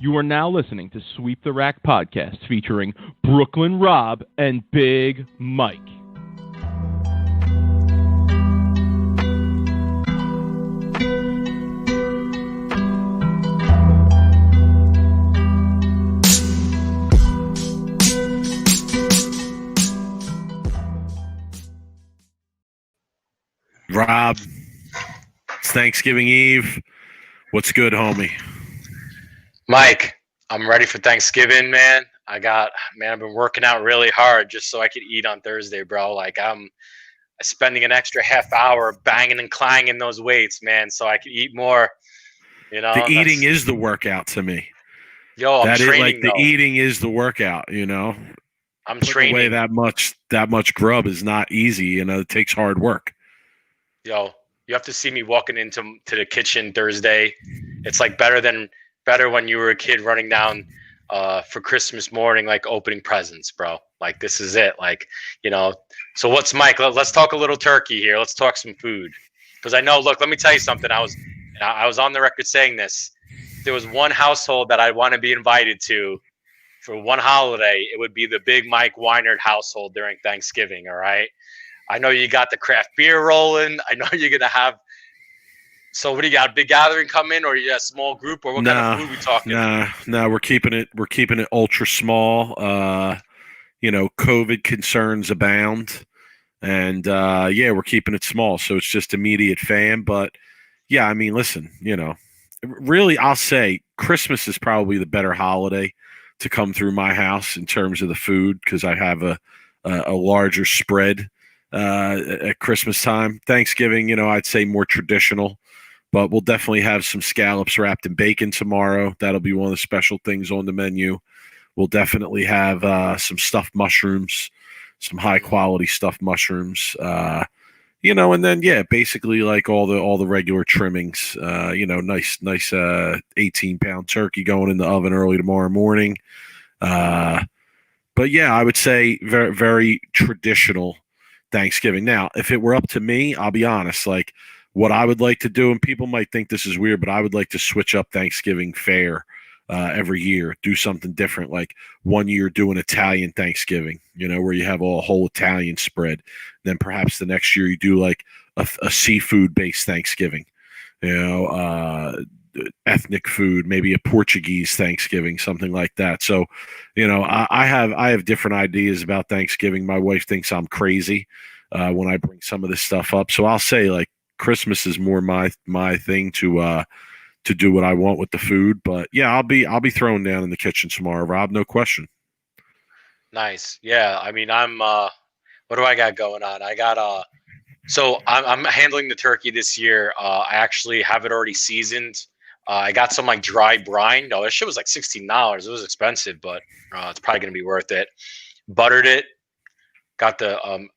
You are now listening to Sweep the Rack podcast featuring Brooklyn Rob and Big Mike. Rob, it's Thanksgiving Eve. What's good, homie? Mike, I'm ready for Thanksgiving, man. I've been working out really hard just so I could eat on Thursday, bro. Like I'm spending an extra half hour banging and clanging those weights, man, so I can eat more. You know, the eating is the workout to me. Yo, I'm training. The eating is the workout. You know, I'm putting training. away that much grub is not easy. You know, it takes hard work. Yo, you have to see me walking into the kitchen Thursday. It's like better when you were a kid running down for Christmas morning, like opening presents, bro. Like this is it. Like, you know, so what's Mike? Let's talk a little turkey here. Let's talk some food. Because I know, look, let me tell you something. I was on the record saying this. If there was one household that I want to be invited to for one holiday, it would be the Big Mike Weinert household during Thanksgiving, all right? I know you got the craft beer rolling. I know you're going to have. So what do you got? A big gathering coming, or you got a small group, or what kind of food we talking? No, we're keeping it ultra small. You know, COVID concerns abound, and we're keeping it small. So it's just immediate fam. But yeah, I mean, listen, you know, really, I'll say Christmas is probably the better holiday to come through my house in terms of the food because I have a larger spread at Christmas time. Thanksgiving, you know, I'd say more traditional. But we'll definitely have some scallops wrapped in bacon tomorrow. That'll be one of the special things on the menu. We'll definitely have some stuffed mushrooms, some high-quality stuffed mushrooms. You know, and then, basically like all the regular trimmings. You know, nice 18-pound turkey going in the oven early tomorrow morning. But, yeah, I would say very, very traditional Thanksgiving. Now, if it were up to me, I'll be honest, like, what I would like to do, and people might think this is weird, but I would like to switch up Thanksgiving fare every year, do something different. Like one year do an Italian Thanksgiving, you know, where you have a whole Italian spread. Then perhaps the next year you do like a seafood-based Thanksgiving, you know, ethnic food, maybe a Portuguese Thanksgiving, something like that. So, you know, I have different ideas about Thanksgiving. My wife thinks I'm crazy when I bring some of this stuff up. So I'll say like, Christmas is more my thing to do what I want with the food, but yeah, I'll be throwing down in the kitchen tomorrow, Rob. No question. Nice, yeah. I mean, what do I got going on? I got so I'm handling the turkey this year. I actually have it already seasoned. I got some like dry brine. No, that shit was like $16. It was expensive, but it's probably gonna be worth it. Buttered it. Got the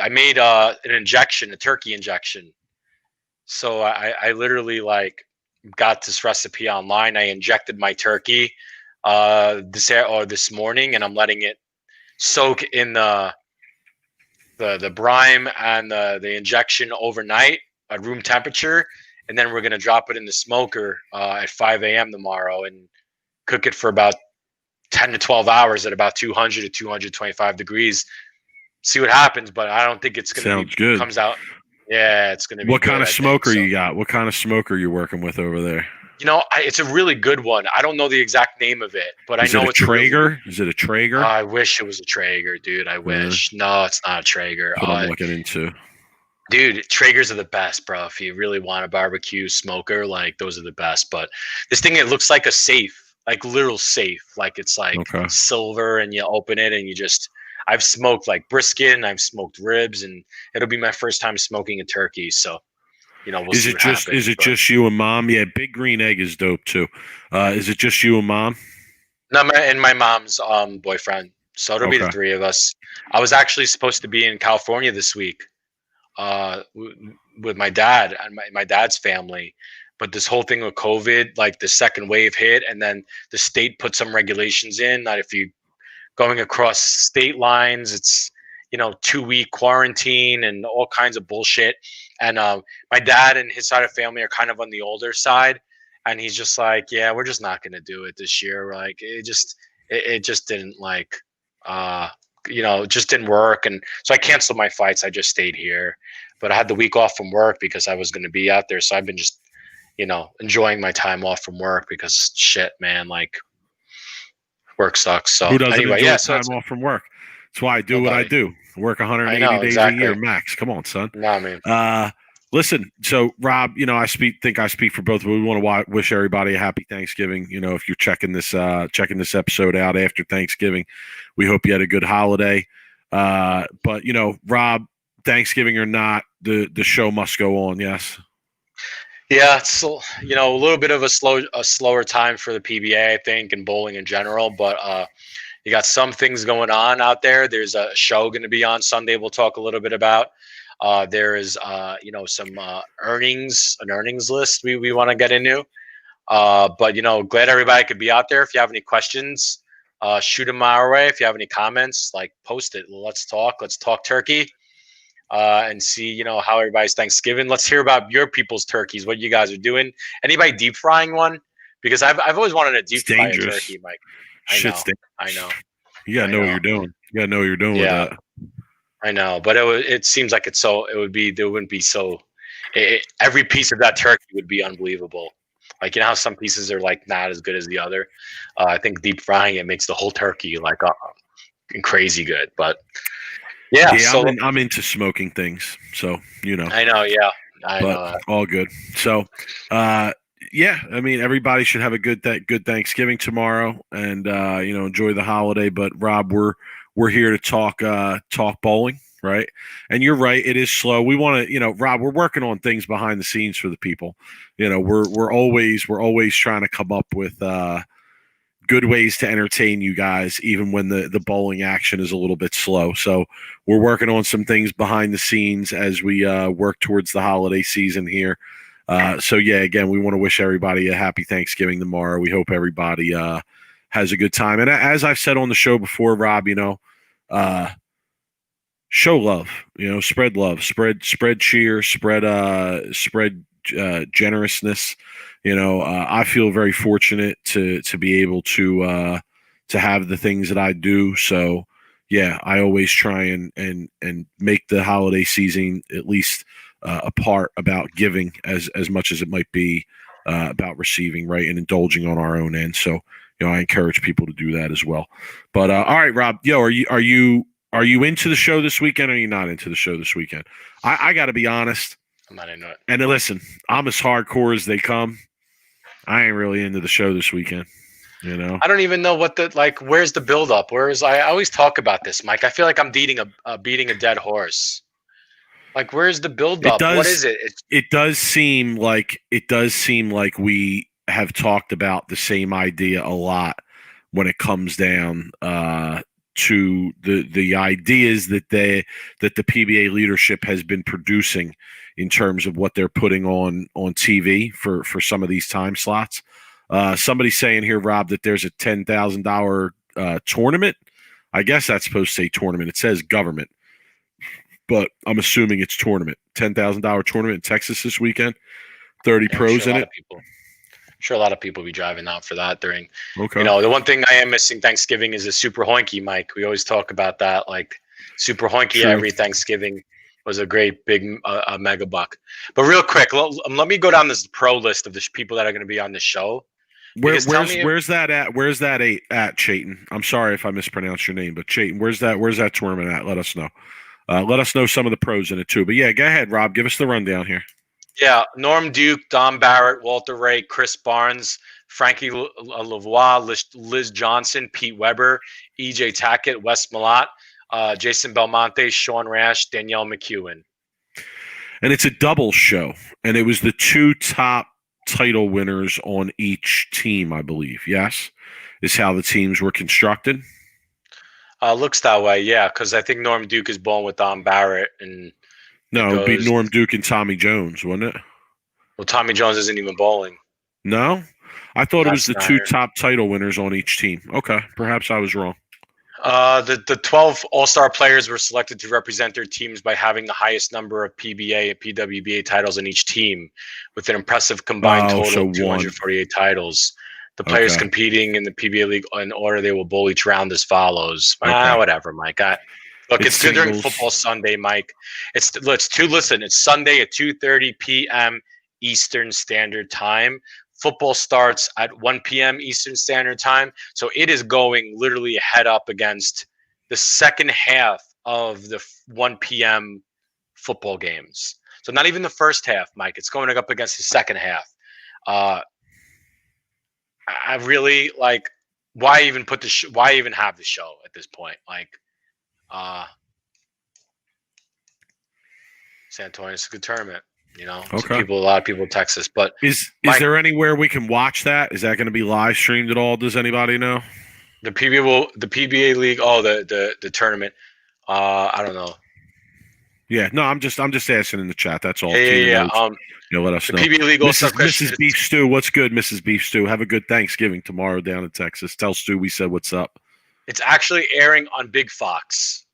I made an injection, a turkey injection. So I literally like got this recipe online. I injected my turkey this morning, and I'm letting it soak in the brine and the injection overnight at room temperature, and then we're gonna drop it in the smoker at 5 a.m. tomorrow and cook it for about 10 to 12 hours at about 200 to 225 degrees. See what happens, but I don't think it's gonna be good. Comes out. Yeah, it's going to be What kind of smoker you got? What kind of smoker you're working with over there? You know, it's a really good one. I don't know the exact name of it, but I know it's Traeger. Is it a Traeger? I wish it was a Traeger, dude. I wish. No, it's not a Traeger. That's what I'm looking into. Dude, Traegers are the best, bro. If you really want a barbecue smoker, like those are the best. But this thing, it looks like a safe, like literal safe. Like it's like silver, and you open it and you just. I've smoked like brisket and I've smoked ribs, and it'll be my first time smoking a turkey. So, you know, we'll see what happens. Is it just you and mom? Yeah, Big Green Egg is dope too. Is it just you and mom? No, and my mom's boyfriend. So it'll be the three of us. I was actually supposed to be in California this week with my dad and my dad's family. But this whole thing with COVID, like the second wave hit, and then the state put some regulations in that if you going across state lines, it's 2-week quarantine and all kinds of bullshit. And my dad and his side of family are kind of on the older side, and he's just like, yeah, we're just not gonna do it this year. Like it just didn't it just didn't work. And so I canceled my fights. I just stayed here, but I had the week off from work because I was going to be out there. So I've been just, enjoying my time off from work because shit, man, like work sucks. So who doesn't anyway, enjoy so time off from work? That's why I do what I do. Work 180 days exactly. a year max. Come on, son. No, I mean, listen, so Rob, I think I speak for both of us. We want to wish everybody a happy Thanksgiving. If you're checking this episode out after Thanksgiving, we hope you had a good holiday. But Rob, Thanksgiving or not, the show must go on. Yes. Yeah, it's a little bit of a slower time for the PBA, I think, and bowling in general. But you got some things going on out there. There's a show going to be on Sunday. We'll talk a little bit about. There is some an earnings list we want to get into. But glad everybody could be out there. If you have any questions, shoot them our way. If you have any comments, post it. Let's talk turkey. And see, how everybody's Thanksgiving. Let's hear about your people's turkeys, what you guys are doing. Anybody deep frying one? Because I've always wanted to deep fry a turkey, Mike. I know. You gotta know what you're doing. You gotta know what you're doing with that. I know, but it seems like every piece of that turkey would be unbelievable. Like, how some pieces are not as good as the other. I think deep frying it makes the whole turkey crazy good, but. Yeah, so I'm into smoking things, so I know, yeah, I know. All good. So, everybody should have a good Thanksgiving tomorrow, and enjoy the holiday. But Rob, we're here to talk bowling, right? And you're right, it is slow. We want to, Rob, we're working on things behind the scenes for the people. We're always trying to come up with good ways to entertain you guys, even when the bowling action is a little bit slow. So we're working on some things behind the scenes as we work towards the holiday season here. Again, we want to wish everybody a happy Thanksgiving tomorrow. We hope everybody has a good time. And as I've said on the show before, Rob, show love, spread love, spread cheer, spread generousness. I feel very fortunate to be able to have the things that I do. So yeah, I always try and make the holiday season at least a part about giving as much as it might be about receiving, right, and indulging on our own end. So I encourage people to do that as well. But all right, Rob, are you into the show this weekend? Or are you not into the show this weekend? I got to be honest. I'm not into it. And listen, I'm as hardcore as they come. I ain't really into the show this weekend. I don't even know where's the build up? I always talk about this, Mike. I feel like I'm beating a dead horse. Where's the build up? What is it? It does seem like we have talked about the same idea a lot when it comes down to the ideas that the PBA leadership has been producing in terms of what they're putting on TV for some of these time slots. Somebody's saying here, Rob, that there's a $10,000 tournament. I guess that's supposed to say tournament. It says government, but I'm assuming it's tournament. $10,000 tournament in Texas this weekend. 30 pros in it. I'm sure a lot of people will be driving out for that during. Okay. The one thing I am missing Thanksgiving is a super hoinky, Mike. We always talk about that, super hoinky every Thanksgiving was a great big mega buck. But real quick, let me go down this pro list of the people that are going to be on the show. Where's that at? Where's that at Chayton? I'm sorry if I mispronounced your name, but Chayton, where's that tournament at? Let us know. Let us know some of the pros in it too. But yeah, go ahead, Rob. Give us the rundown here. Yeah, Norm Duke, Don Barrett, Walter Ray, Chris Barnes, Frankie Lavoie, Liz Johnson, Pete Weber, EJ Tackett, Wes Malott, Jason Belmonte, Sean Rash, Danielle McEwen. And it's a double show, and it was the two top title winners on each team, I believe. Yes, is how the teams were constructed. Looks that way, yeah, because I think Norm Duke is bowling with Don Barrett. No, it would be Norm Duke and Tommy Jones, wouldn't it? Well, Tommy Jones isn't even bowling. No? I thought it was the two top title winners on each team. Okay, perhaps I was wrong. The 12 All-Star players were selected to represent their teams by having the highest number of PBA and PWBA titles in each team, with an impressive combined total of 248 titles. The players competing in the PBA league in order they will bowl each round as follows. Whatever, Mike. Look, it's good during football Sunday, Mike. It's Sunday at 2:30 p.m. Eastern Standard Time. Football starts at 1 p.m. Eastern Standard Time. So it is going literally head up against the second half of the 1 p.m. football games. So not even the first half, Mike. It's going up against the second half. I really like, why even why even have the show at this point? Like, San Antonio is a good tournament. You know, a lot of people in Texas. But is there anywhere we can watch that? Is that going to be live streamed at all? Does anybody know? The PBA league. Oh, the tournament. I don't know. Yeah, no, I'm just asking in the chat. That's all. Yeah. Let us know. PBA league. Mrs. Beef Stew, what's good, Mrs. Beef Stew? Have a good Thanksgiving tomorrow down in Texas. Tell Stu we said what's up. It's actually airing on Big Fox.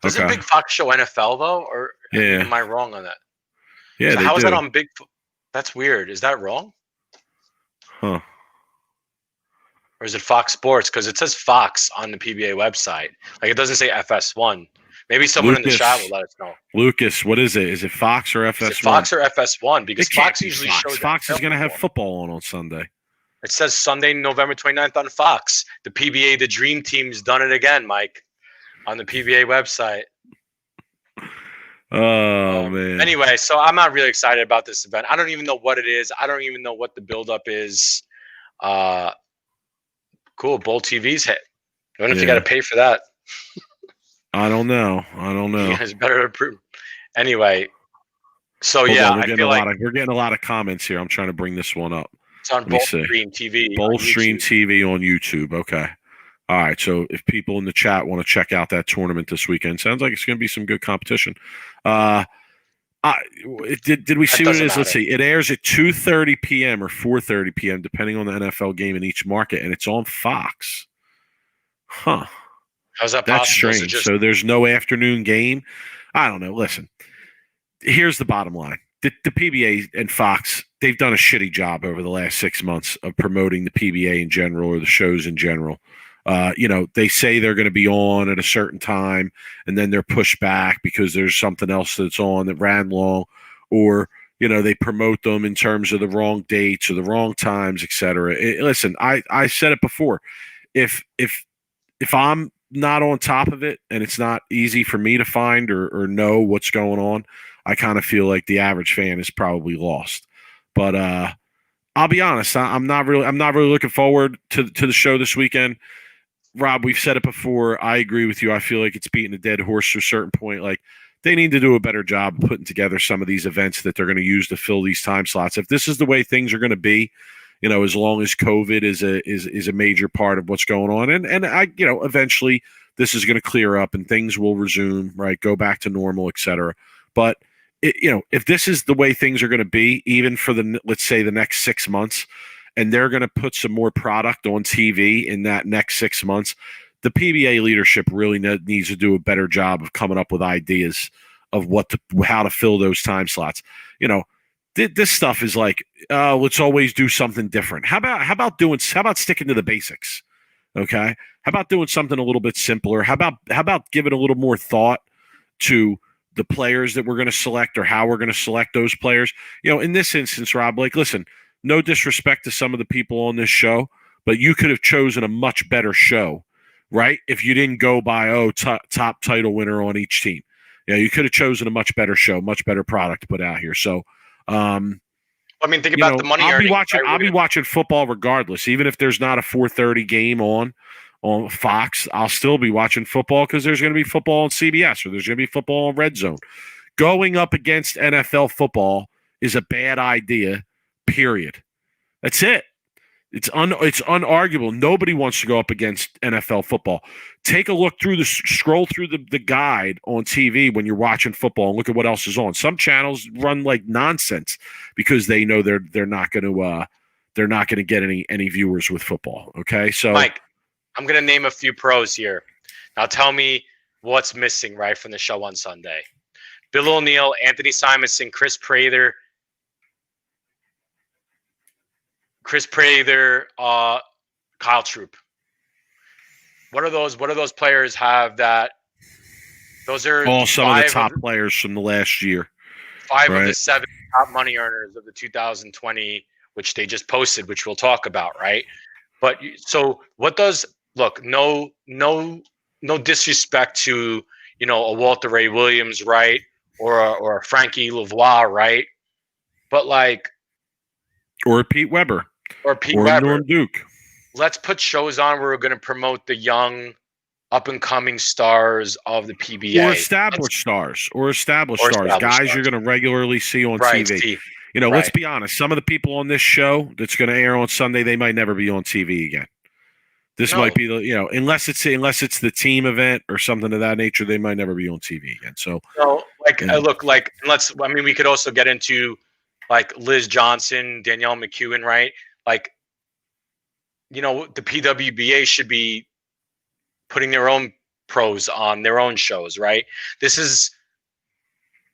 Doesn't Big Fox show NFL though, or am I wrong on that? Yeah, so how is that on Big? That's weird. Is that wrong? Huh? Or is it Fox Sports? Because it says Fox on the PBA website. Like it doesn't say FS1. Maybe someone in the chat will let us know. Lucas, what is it? Is it Fox or FS1? Is it Fox or FS1? Because Fox usually shows. Fox is going to have football on Sunday. It says Sunday, November 29th on Fox. The PBA, the Dream Team's done it again, Mike, on the PBA website. Oh, man. Anyway, so I'm not really excited about this event. I don't even know what it is. I don't even know what the buildup is. Cool. Bowl TV's hit. I wonder if you got to pay for that. I don't know. You guys better approve. Anyway, so we're getting a lot of comments here. I'm trying to bring this one up. It's on Bowl Stream TV. Bowl Stream TV on YouTube. Okay. All right. So if people in the chat want to check out that tournament this weekend, sounds like it's going to be some good competition. Did we see what it is? Matter. Let's see. It airs at 2:30 p.m. or 4:30 p.m. depending on the NFL game in each market, and it's on Fox. Huh. How's that That's possible? strange. So there's no afternoon game. I don't know. Listen, here's the bottom line. The PBA and Fox, they've done a shitty job over the last 6 months of promoting the PBA in general or the shows in general. They say they're going to be on at a certain time, and then they're pushed back because there's something else that's on that ran long, or they promote them in terms of the wrong dates or the wrong times, etc. Listen, I said it before. If I'm not on top of it and it's not easy for me to find or know what's going on, I kind of feel like the average fan is probably lost. But I'll be honest, I'm not really looking forward to the show this weekend. Rob, we've said it before. I agree with you. I feel like it's beating a dead horse to a certain point. Like, they need to do a better job of putting together some of these events that they're going to use to fill these time slots. If this is the way things are going to be, as long as COVID is a major part of what's going on, and eventually this is going to clear up and things will resume, right? Go back to normal, et cetera. But if this is the way things are going to be, even for let's say the next 6 months, and they're going to put some more product on TV in that next 6 months, the PBA leadership really needs to do a better job of coming up with ideas of how to fill those time slots. This stuff is like, let's always do something different. How about sticking to the basics? Okay. How about doing something a little bit simpler? How about giving a little more thought to the players that we're going to select or how we're going to select those players? In this instance, Rob, like, listen, no disrespect to some of the people on this show, but you could have chosen a much better show, right? If you didn't go by, top title winner on each team. Yeah, you could have chosen a much better show, much better product to put out here. So, think about the money. I'll be watching football regardless, even if there's not a 4:30 game on Fox. I'll still be watching football because there's going to be football on CBS or there's going to be football on Red Zone. Going up against NFL football is a bad idea. Period. That's it. It's unarguable. Nobody wants to go up against NFL football. Take a look scroll through the guide on TV when you're watching football and look at what else is on. Some channels run like nonsense because they know they're not going to get any viewers with football. Okay, so Mike, I'm going to name a few pros here. Now tell me what's missing, right, from the show on Sunday. Bill O'Neill, Anthony Simonson, Chris Prather, Kyle Troop. What are those players have that? Those are all some of the top players from the last year. Five of the 7 top money earners of the 2020, which they just posted, which we'll talk about, right? But so what does look? No disrespect to a Walter Ray Williams, right, or a Frankie Lavoie, right? But like, or a Pete Weber, or Norm Duke. Let's put shows on where we're going to promote the young, up and coming stars of the PBA, or established stars, guys you're going to regularly see on TV. Let's be honest. Some of the people on this show that's going to air on Sunday, they might never be on TV again. This might be unless it's the team event or something of that nature, they might never be on TV again. So, we could also get into like Liz Johnson, Danielle McEwen, right? Like, the PWBA should be putting their own pros on their own shows, right? This is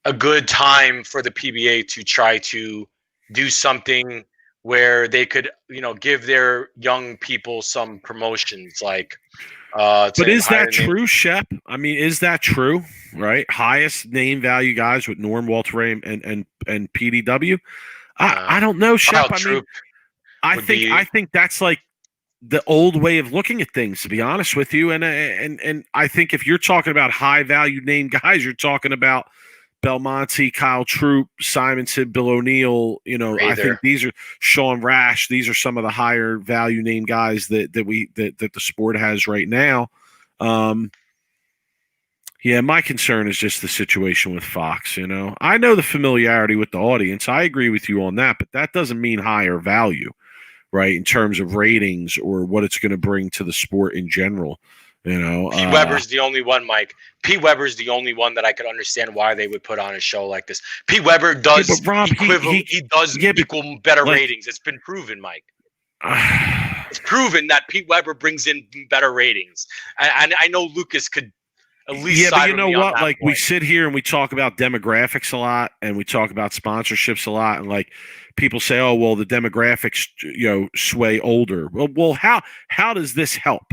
a good time for the PBA to try to do something where they could, give their young people some promotions, like. But is that true, Shep? I mean, is that true? Right, highest name value guys with Norm, Walter Ray, and PDW. I don't know, Shep. I think that's like the old way of looking at things, to be honest with you. And I think if you're talking about high value name guys, you're talking about Belmonte, Kyle Troop, Simonson, Bill O'Neill. I think these are Sean Rash. These are some of the higher value name guys that the sport has right now. Yeah, my concern is just the situation with Fox. I know the familiarity with the audience. I agree with you on that, but that doesn't mean higher value, right, in terms of ratings or what it's going to bring to the sport in general. Pete Weber's the only one, Mike. Pete Weber's the only one that I could understand why they would put on a show like this. Pete Weber does equal better ratings. It's been proven, Mike. It's proven that Pete Weber brings in better ratings. And I know Lucas could at least but you know what? Like, we sit here and we talk about demographics a lot and we talk about sponsorships a lot, and like people say, oh, well, the demographics, sway older. Well, how does this help?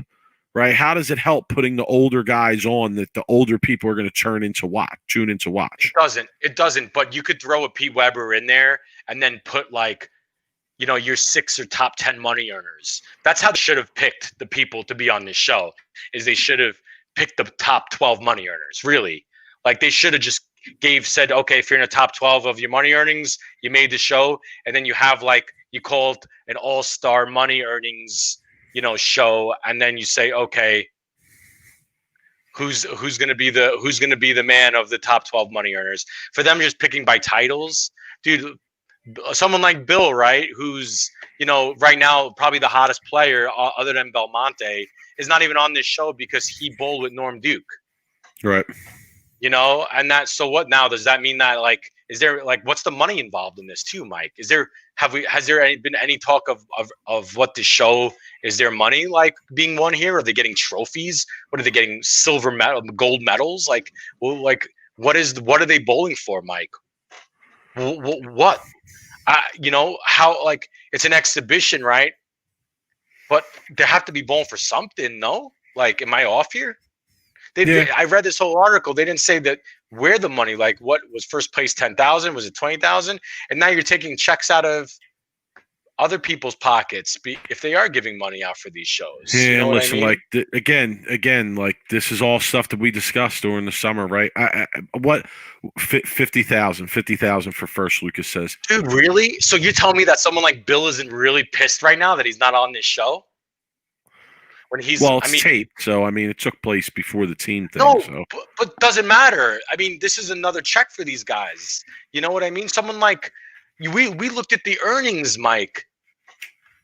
Right? How does it help putting the older guys on that the older people are going to tune in to watch? It doesn't. But you could throw a Pete Weber in there and then put your 6 or top 10 money earners. That's how they should have picked the people to be on this show. Is they should have picked the top 12 money earners. Really, like they should have just said, okay, if you're in the top 12 of your money earnings, you made the show, and then you have you called an all-star money earnings. Show, and then you say, okay, who's going to be the man of the top 12 money earners? For them just picking by titles, dude, someone like Bill, right, who's right now probably the hottest player other than Belmonte, is not even on this show because he bowled with Norm Duke, right? And that, so what now? Does that mean that is there what's the money involved in this too, Mike? Has there been any talk of what the show, is there money being won here? Are they getting trophies? What are they getting? Silver medal, gold medals? What are they bowling for, Mike? What? How it's an exhibition, right? But they have to be bowling for something, no? Am I off here? I read this whole article. They didn't say that where the money, what was first place 10,000? Was it 20,000? And now you're taking checks out of other people's pockets if they are giving money out for these shows. Yeah, listen, again, this is all stuff that we discussed during the summer, right? What 50,000 for first, Lucas says. Dude, really? So you're telling me that someone like Bill isn't really pissed right now that he's not on this show? When it's taped, so it took place before the team thing. No, so. but doesn't matter. This is another check for these guys. You know what I mean? Someone we looked at the earnings, Mike.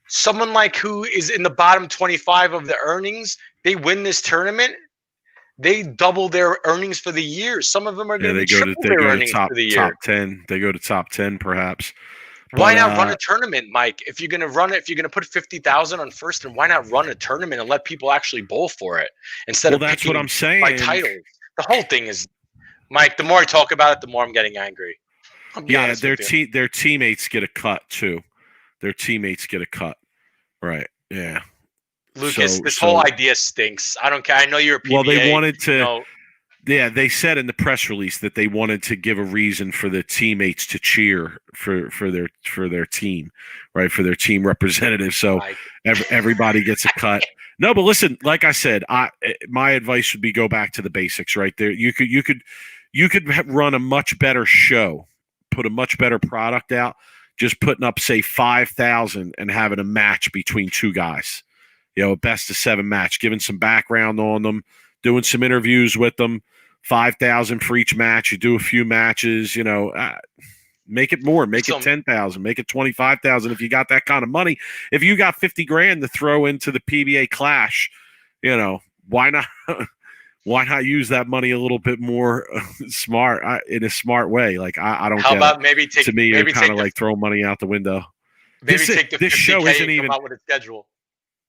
Someone who is in the bottom 25 of the earnings, they win this tournament, they double their earnings for the year. Some of them are going to triple their earnings for the year. Top 10. They go to top 10, perhaps. Why not run a tournament, Mike? If you're gonna put 50,000 on first, then why not run a tournament and let people actually bowl for it instead of that's picking what I'm saying. by titles? The whole thing is, Mike. The more I talk about it, the more I'm getting angry. Yeah, their teammates get a cut too. Their teammates get a cut, right? Yeah. Lucas, this whole idea stinks. I don't care. I know you're a PBA. Well, they wanted to. Yeah, they said in the press release that they wanted to give a reason for the teammates to cheer for their team, right? For their team representative. So everybody gets a cut. No, but listen, like I said, my advice would be go back to the basics, right? There, you could run a much better show, put a much better product out, just putting up say 5,000 and having a match between two guys, a best of 7 match, giving some background on them, doing some interviews with them. 5,000 for each match. You do a few matches, make it more, make it 10,000, make it 25,000. If you got that kind of money, if you got 50 grand to throw into the PBA Clash, why not? Why not use that money a little bit more smart in a smart way? Like I don't. How get about it. maybe take? To me, you're kind of like throwing money out the window. Maybe take the this show isn't even out with a schedule.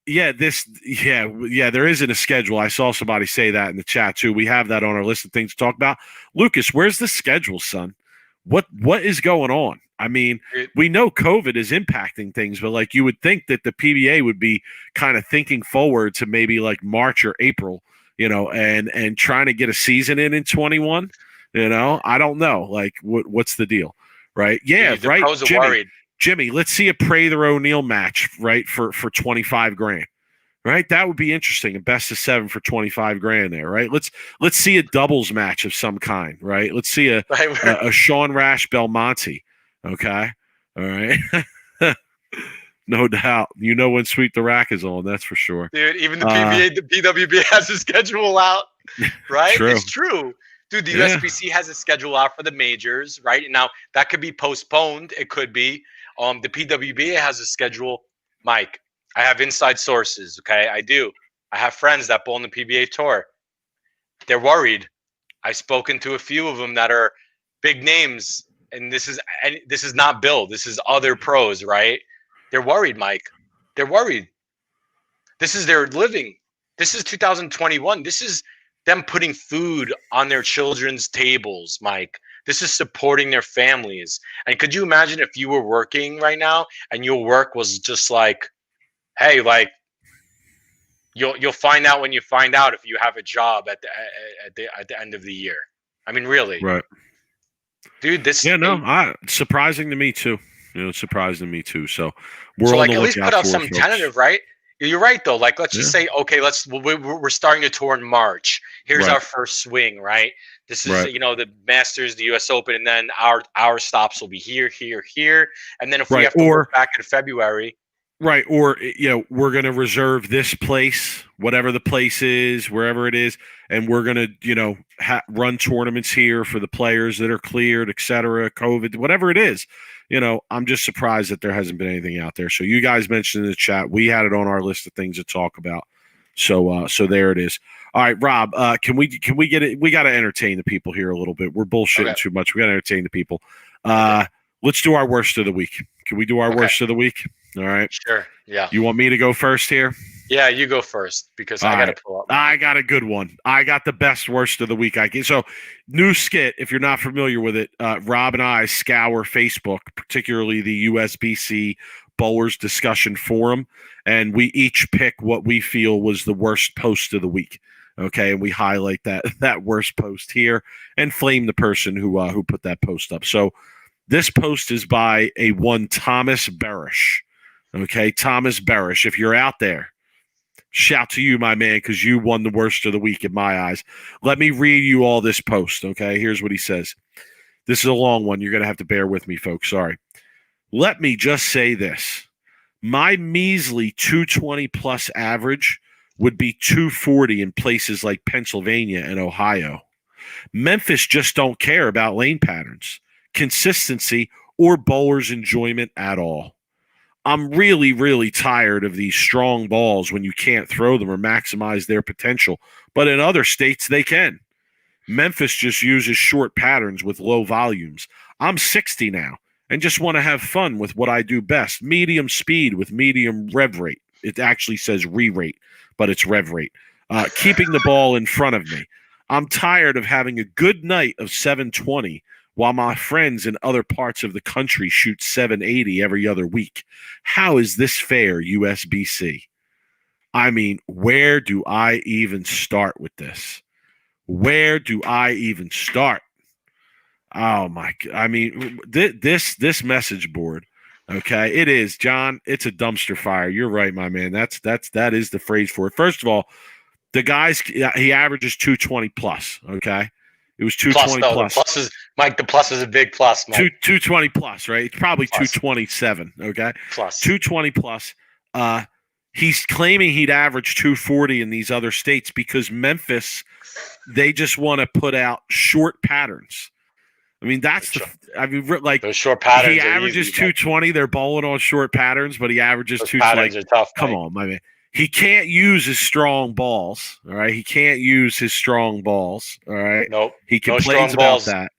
Yeah, there isn't a schedule. I saw somebody say that in the chat too. We have that on our list of things to talk about. Lucas, where's the schedule, son? What is going on? I mean, we know COVID is impacting things, but like you would think that the PBA would be kind of thinking forward to maybe like March or April, and trying to get a season in 21. I don't know. Like, what's the deal, right? Yeah, the right. Pros are worried. Jimmy, let's see a Prather O'Neill match, right, for 25 grand, right? That would be interesting. A best of 7 for 25 grand there, right? Let's see a doubles match of some kind, right? Let's see a Sean Rash Belmonte, okay? All right. No doubt. When Sweep the Rack is on, that's for sure. Dude, even the PBA, the PWBA has a schedule out, right? True. It's true. Dude, the USBC has a schedule out for the majors, right? Now, that could be postponed. It could be. The PWBA has a schedule. Mike, I have inside sources, okay? I do. I have friends that bowl on the PBA Tour. They're worried. I've spoken to a few of them that are big names, and this is not Bill. This is other pros, right? They're worried, Mike. They're worried. This is their living. This is 2021. This is them putting food on their children's tables, Mike. This is supporting their families. And could you imagine if you were working right now and your work was just like, hey, like you'll find out when you find out if you have a job at the end of the year. I mean, really, right, dude. Surprising to me too. Surprising to me too. So we're like at least put out some tentative, right? You're right though. Like let's just say, okay, we're starting a tour in March. Here's our first swing, right? This is the Masters, the US Open, and then our stops will be here, and then if we have to work back in February. Right, or we're going to reserve this place, whatever the place is, wherever it is, and we're going to run tournaments here for the players that are cleared, etc. COVID, whatever it is. I'm just surprised that there hasn't been anything out there. So you guys mentioned in the chat, we had it on our list of things to talk about. So there it is. All right, Rob, can we get it? We got to entertain the people here a little bit. We're bullshitting too much. We got to entertain the people. Let's do our worst of the week. Can we do our worst of the week? All right. Sure. Yeah. You want me to go first here? Yeah, you go first because I got to pull up. I got a good one. I got the best worst of the week. So new skit, if you're not familiar with it, Rob and I scour Facebook, particularly the USBC Bowlers Discussion Forum, and we each pick what we feel was the worst post of the week. Okay, and we highlight that worst post here and flame the person who put that post up. So this post is by a one Thomas Barish. Okay, Thomas Barish, if you're out there, shout to you, my man, because you won the worst of the week in my eyes. Let me read you all this post, okay? Here's what he says. This is a long one. You're going to have to bear with me, folks. Sorry. Let me just say this. My measly 220-plus average would be 240 in places like Pennsylvania and Ohio. Memphis just don't care about lane patterns, consistency, or bowlers' enjoyment at all. I'm really, really tired of these strong balls when you can't throw them or maximize their potential, but in other states they can. Memphis just uses short patterns with low volumes. I'm 60 now, and just want to have fun with what I do best. Medium speed with medium rev rate. It actually says re-rate, but it's rev rate. Keeping the ball in front of me. I'm tired of having a good night of 720 while my friends in other parts of the country shoot 780 every other week. How is this fair, USBC? I mean, where do I even start with this? Where do I even start? Oh my! I mean, this message board. Okay, it is, John. It's a dumpster fire. You're right, my man. That is the phrase for it. First of all, the guy's he averages 220 plus. Okay, it was 220 plus. The plus is Mike. The plus is a big plus. Mike. 220 plus, right? It's probably plus. 227. Okay, plus 220 plus. He's claiming he'd average 240 in these other states because Memphis, they just want to put out short patterns. I mean, like those short patterns. He averages 220. They're bowling on short patterns, but he averages 220. Patterns are tough. Come on, my man. He can't use his strong balls. All right, he can't use his strong balls. All right. Nope. He complains about that.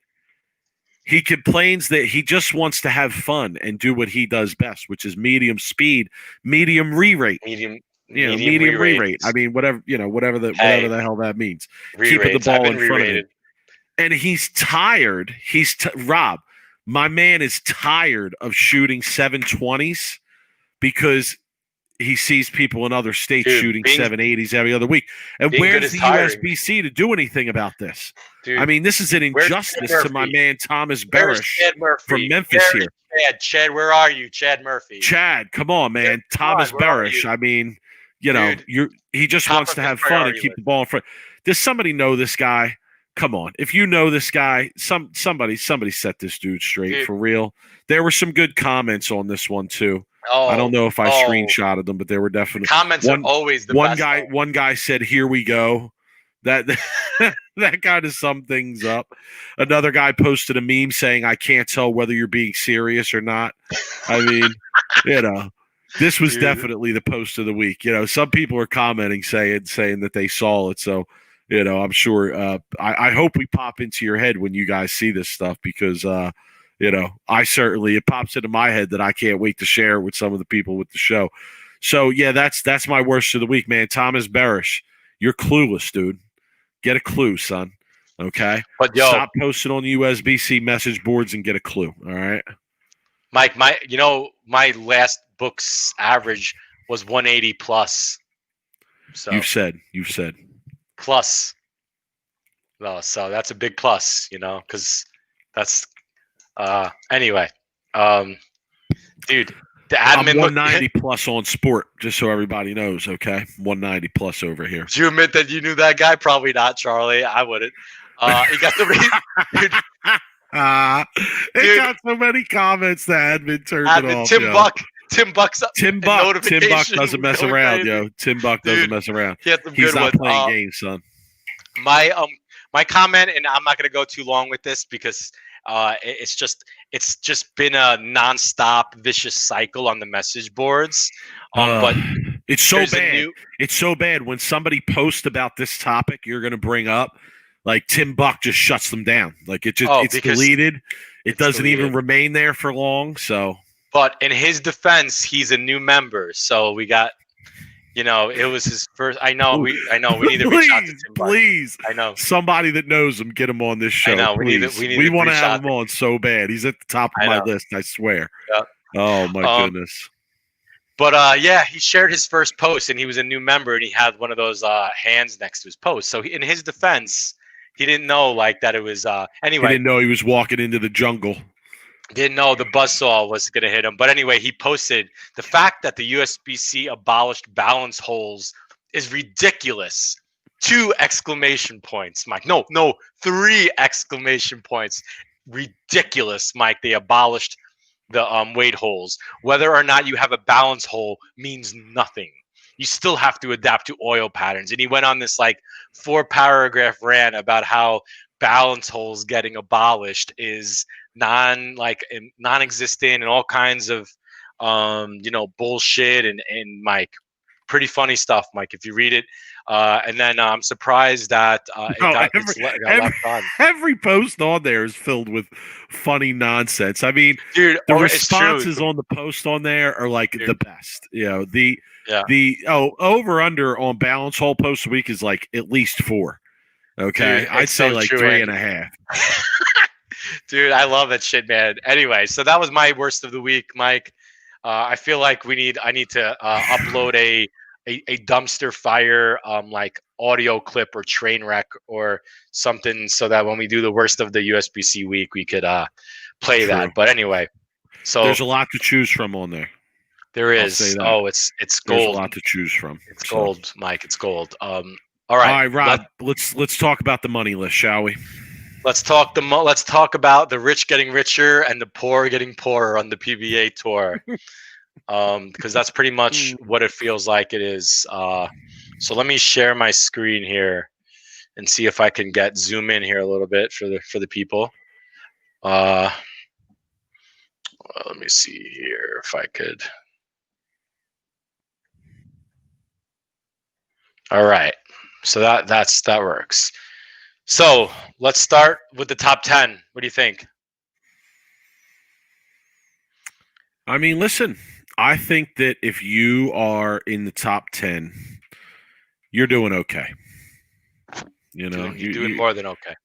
He complains that he just wants to have fun and do what he does best, which is medium speed, medium re-rate. Medium re-rate. I mean, whatever the hell that means. Keeping the ball in front of him. And he's tired. Rob, my man is tired of shooting 720s because he sees people in other states shooting 780s every other week. And where's the USBC to do anything about this? Dude, I mean, this is an injustice to my man Thomas Barish from Memphis here. Chad, where are you, Chad Murphy? Chad, come on, man. Thomas Barish. I mean, he just wants to have fun and keep the ball in front. Does somebody know this guy? Come on. If you know this guy, somebody set this dude straight for real. There were some good comments on this one too. I don't know if I screenshotted them, but there were definitely comments are always the best. One guy said, "Here we go." That kind of summed things up. Another guy posted a meme saying, "I can't tell whether you're being serious or not." I mean, this was definitely the post of the week. Some people are commenting saying that they saw it. So, I'm sure. I hope we pop into your head when you guys see this stuff because, I certainly it pops into my head that I can't wait to share it with some of the people with the show. So yeah, that's my worst of the week, man. Thomas Barish, you're clueless, dude. Get a clue, son. Okay, but stop posting on the USBC message boards and get a clue. All right, Mike. My last book's average was 180 plus. So you've said plus. No, so that's a big plus, because that's anyway. Dude, the admin. I'm 190 plus on sport, just so everybody knows. Okay, 190 plus over here. Did you admit that you knew that guy? Probably not, Charlie. I wouldn't. He got the dude. It got so many comments that admin turned it off. Tim Buck doesn't mess around, yo. Tim Buck doesn't mess around. He's not playing games, son. My comment, and I'm not going to go too long with this because it's just been a nonstop vicious cycle on the message boards. But it's so bad. It's so bad when somebody posts about this topic you're going to bring up. Like Tim Buck just shuts them down. Like it's deleted. It doesn't even remain there for long. So, but in his defense, he's a new member. So we got, it was his first. I know. We need to reach out to Tim Buck. Please. I know somebody that knows him. Get him on this show. I know. We want to have him on so bad. He's at the top of my list. I swear. Yep. Oh my goodness. But he shared his first post, and he was a new member, and he had one of those hands next to his post. So in his defense, he didn't know that it was anyway. He didn't know he was walking into the jungle. Didn't know the buzzsaw was going to hit him. But anyway, he posted the fact that the USBC abolished balance holes is ridiculous. 2 exclamation points, Mike. No, 3 exclamation points. Ridiculous, Mike. They abolished the weight holes. Whether or not you have a balance hole means nothing. You still have to adapt to oil patterns. And he went on this 4-paragraph rant about how balance holes getting abolished is non-existent and all kinds of bullshit and Mike, pretty funny stuff, Mike. If you read it, And then I'm surprised that No, it got left on. every post on there is filled with funny nonsense. I mean, Dude, the it's true. responses on the post on there are like Dude. the best. You know, the Yeah. over under on balance whole post a week is like at least 4. Okay, Dude, I'd it's say so like true, 3.5. Dude, I love that shit, man. Anyway, so that was my worst of the week, Mike. I feel like I need to upload a dumpster fire like audio clip or train wreck or something so that when we do the worst of the USBC week, we could play True. that. But anyway, so There's a lot to choose from on there. there I'll is. say that. Oh, it's There's a gold. lot to choose from. It's So. gold, Mike. It's gold. All All right, right, Rob. Let's talk about the money list, shall we? let's talk about the rich getting richer and the poor getting poorer on the PBA tour. Because that's pretty much what it feels like it is. So let me share my screen here and see if I can zoom in here a little bit for the people. Let me see here if I could. All right, so that works. So let's start with the top 10. What do you think? I mean, listen, I think that if you are in the top 10, you're doing okay. You know, you're doing more than okay.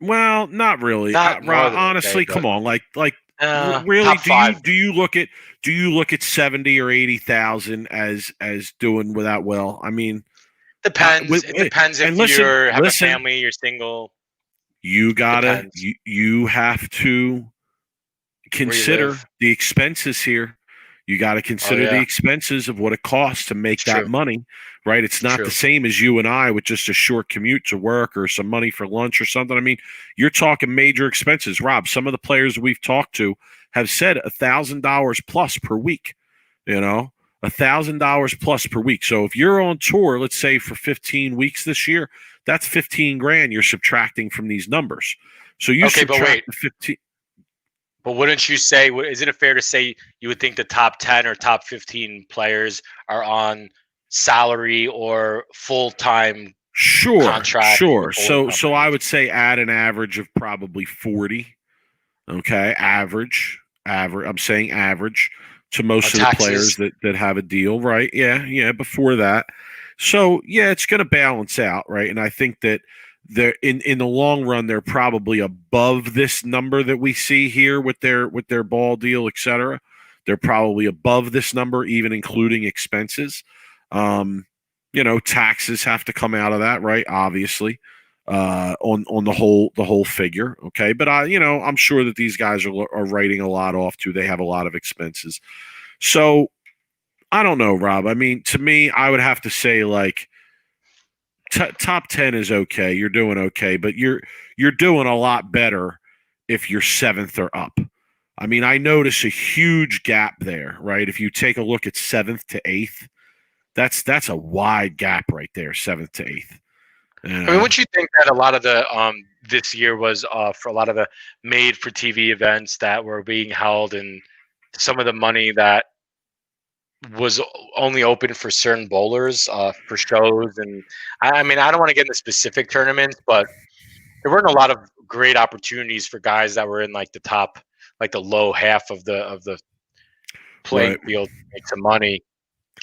Well, not really. Not more than honestly, okay, come on, like really? Top 5. Do you look at 70 or 80,000 as doing without well? I mean, depends. It depends if you have a family, you're single. You gotta you have to consider the expenses here. You got to consider the expenses of what it costs to make that money, right? It's not the same as you and I with just a short commute to work or some money for lunch or something. I mean, you're talking major expenses. Rob, some of the players we've talked to have said $1,000 plus per week, you know, $1,000 plus per week. So if you're on tour, let's say for 15 weeks this year, that's 15 grand you're subtracting from these numbers. So you subtract the 15. But wouldn't you say, isn't it fair to say you would think the top 10 or top 15 players are on salary or full-time contract? Sure. So I would say add an average of probably 40. Okay. Average. I'm saying average to most of the players that have a deal, right? Yeah. Before that. So yeah, it's going to balance out, right? And I think that they're in the long run, they're probably above this number that we see here with their ball deal, et cetera. They're probably above this number, even including expenses. Taxes have to come out of that, right? Obviously, on the whole figure. Okay. But I'm sure that these guys are writing a lot off too. They have a lot of expenses. So I don't know, Rob. I mean, to me, I would have to say like, top 10 is okay. You're doing okay, but you're doing a lot better if you're 7th or up. I mean, I notice a huge gap there, right? If you take a look at 7th to 8th, that's a wide gap right there, 7th to 8th. I mean, wouldn't you think that a lot of the this year was for a lot of the made for TV events that were being held, and some of the money that was only open for certain bowlers for shows? And I mean, I don't want to get into specific tournaments, but there weren't a lot of great opportunities for guys that were in like the top, like the low half of the playing field to make some money.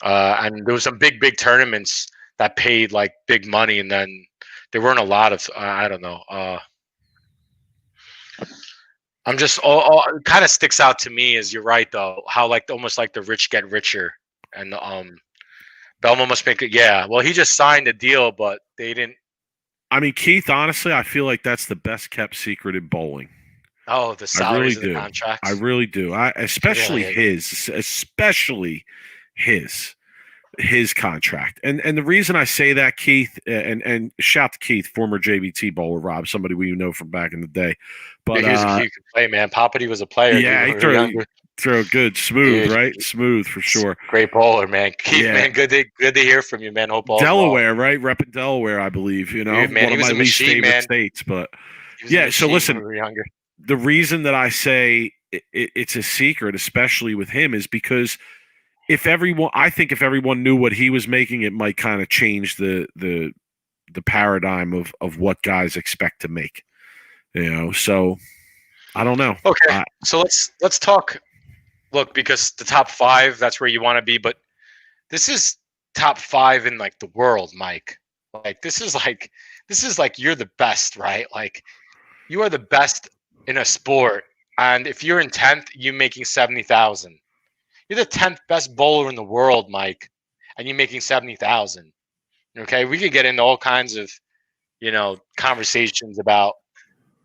And there was some big tournaments that paid like big money, and then there weren't a lot of I don't know. I'm just all it kind of sticks out to me is, you're right though, how like almost like the rich get richer, and Belmont must make it. Yeah, well, he just signed a deal, but they didn't. I mean, Keith, honestly, I feel like that's the best kept secret in bowling. Oh, the salaries of the contracts. I really do. Especially his contract. And the reason I say that, Keith, and shout to Keith, former JBT bowler, Rob, somebody we know from back in the day. But he could play, man. Poppity was a player. Yeah, he throw good, smooth, dude, right? Smooth for sure. Great bowler, man. Keith, man, good to hear from you, man. Hope all Delaware, right? Repping Delaware, I believe. You know, dude, man, one of my least favorite states. But yeah, so listen, when we were younger. The reason that I say it's a secret, especially with him, is because I think if everyone knew what he was making, it might kind of change the paradigm of what guys expect to make. So I don't know. Okay, so let's talk. Look, because the top 5, that's where you want to be, but this is top 5 in like the world, Mike. Like this is like you're the best, right? Like you are the best in a sport, and if you're in 10th, you're making 70,000. You're the 10th best bowler in the world, Mike, and you're making 70,000. Okay, we could get into all kinds of conversations about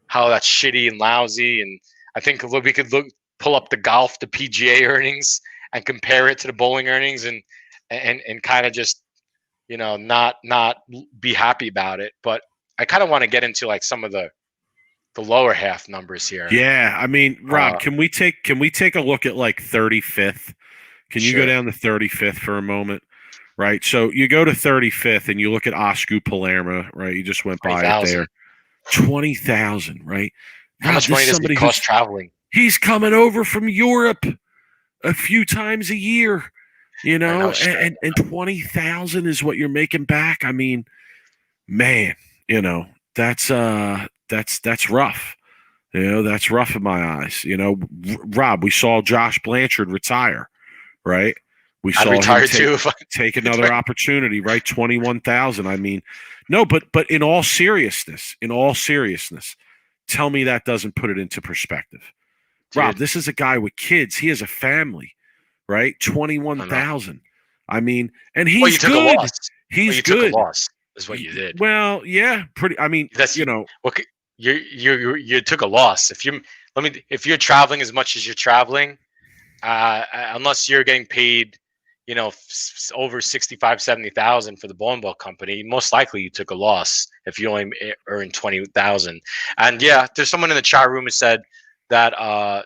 how that's shitty and lousy, and I think we could pull up the PGA earnings and compare it to the bowling earnings, and kind of just not be happy about it. But I kind of want to get into like some of the lower half numbers here. Yeah, I mean, Rob, can we take a look at like 35th? Can you go down to 35th for a moment? Right. So you go to 35th and you look at Oscar Palermo, right? You just went by it there. 20,000, right? How much money does it cost traveling? He's coming over from Europe a few times a year, and 20,000 is what you're making back. I mean, man, that's rough. That's rough in my eyes. Rob, we saw Josh Blanchard retire, right? We saw him take another opportunity, right? 21,000. I mean, no, but in all seriousness, tell me that doesn't put it into perspective. Dude. Rob, this is a guy with kids. He has a family, right? 21,000. I mean, and he's good. Took a loss. He's good. Took a loss is what you did. Well, yeah, pretty. I mean, that's Okay, you took a loss. If you're traveling as much as you're traveling, unless you're getting paid, over 65, 70,000 for the bowling ball company, most likely you took a loss if you only earned 20,000. And yeah, there's someone in the chat room who said that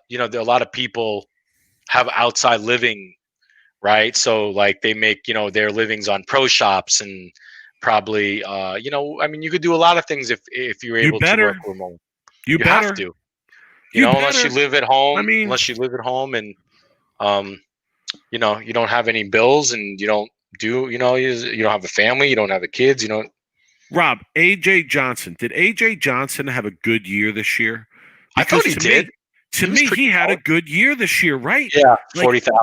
there are a lot of people have outside living, right? So like they make their livings on pro shops and probably you could do a lot of things if you're able to work remote. You have to, unless you live at home. Unless you live at home and you don't have any bills and you don't have a family, you don't have kids, Rob, AJ Johnson. Did AJ Johnson have a good year this year? Because I thought he did. To me, he had a good year this year, right? Yeah, 40,000.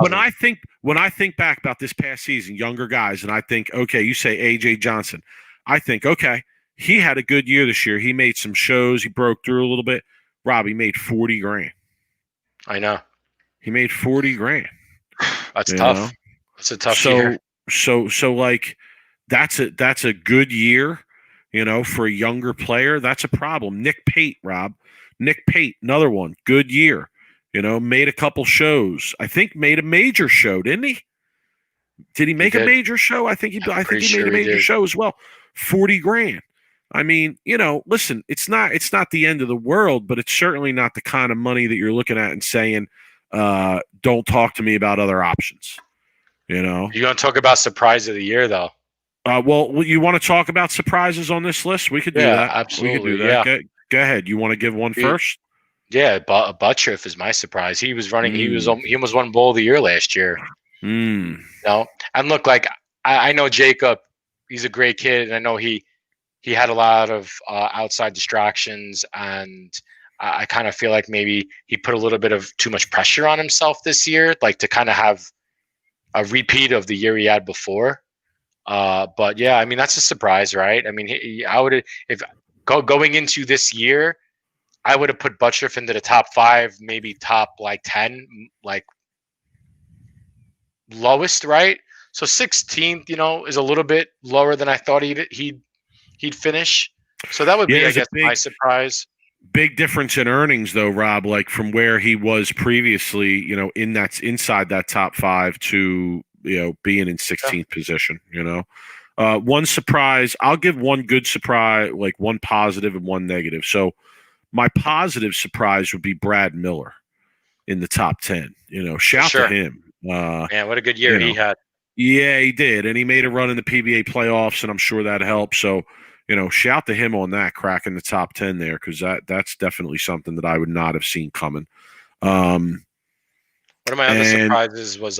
When I think back about this past season, younger guys, and I think, okay, you say AJ Johnson. I think, okay, he had a good year this year. He made some shows. He broke through a little bit. Rob, he made 40 grand. I know. He made 40 grand. That's tough. That's a tough year. So like that's a good year, for a younger player. That's a problem. Nick Pate, Rob. Nick Pate, another one. Good year. Made a couple shows. I think made a major show, didn't he? Did he make a major show? I think he made a major show as well. 40 grand. I mean, listen, it's not the end of the world, but it's certainly not the kind of money that you're looking at and saying, don't talk to me about other options. You're going to talk about surprise of the year, though. Well, you want to talk about surprises on this list? We could do that. Absolutely. We could do that. Yeah. Go ahead. You want to give one first? Yeah, Buttriff is my surprise. He was running. He almost won Bowl of the Year last year. And look, like I know Jacob. He's a great kid, and I know he had a lot of outside distractions, and I kind of feel like maybe he put a little bit of too much pressure on himself this year, like to kind of have a repeat of the year he had before. But yeah, I mean that's a surprise, right? I mean, I would if going into this year, I would have put Buttriff into the top 5, maybe top like 10, like lowest, right? So 16th, is a little bit lower than I thought he'd finish. So that would be, I guess, my surprise. Big difference in earnings, though, Rob. Like from where he was previously, inside that top 5 to being in 16th position. One surprise. I'll give one good surprise, like one positive and one negative. So my positive surprise would be Brad Miller in the top 10. Shout to him. Man, what a good year he had. Yeah, he did, and he made a run in the PBA playoffs, and I'm sure that helped. So, shout to him on that, cracking the top 10 there, because that's definitely something that I would not have seen coming. One of my other surprises was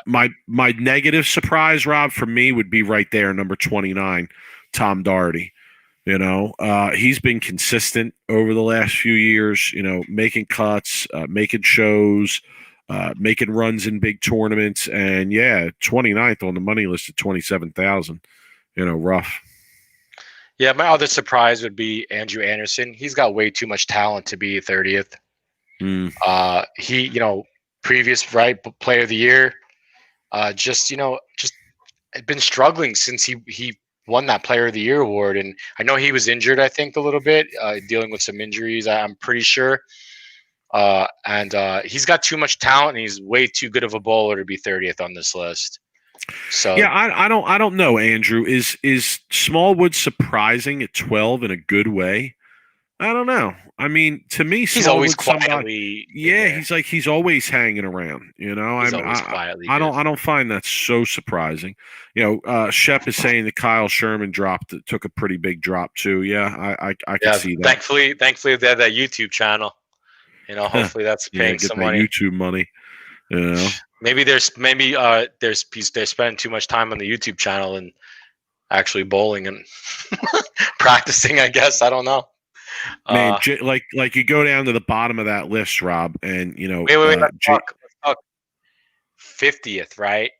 my negative surprise, Rob, for me would be right there, number 29, Tom Doherty. He's been consistent over the last few years, making cuts, making shows, making runs in big tournaments. And, 29th on the money list at 27,000, rough. Yeah, my other surprise would be Andrew Anderson. He's got way too much talent to be 30th. He, previous player of the year, just been struggling since he won that player of the year award. And I know he was injured, I think, a little bit, dealing with some injuries, I'm pretty sure. And he's got too much talent, and he's way too good of a bowler to be 30th on this list. So yeah, I don't know, Andrew. Is Smallwood surprising at 12 in a good way? I don't know. I mean, to me, he's always quietly. He's always hanging around. He's always quietly. I don't find that so surprising. Shep is saying that Kyle Sherman took a pretty big drop too. Yeah, I can see that. Thankfully, they have that YouTube channel. Hopefully that's paying some money. YouTube money. Maybe they're spending too much time on the YouTube channel and actually bowling and practicing. I guess I don't know. Man, like you go down to the bottom of that list, Rob, and wait, let's talk 50th, right?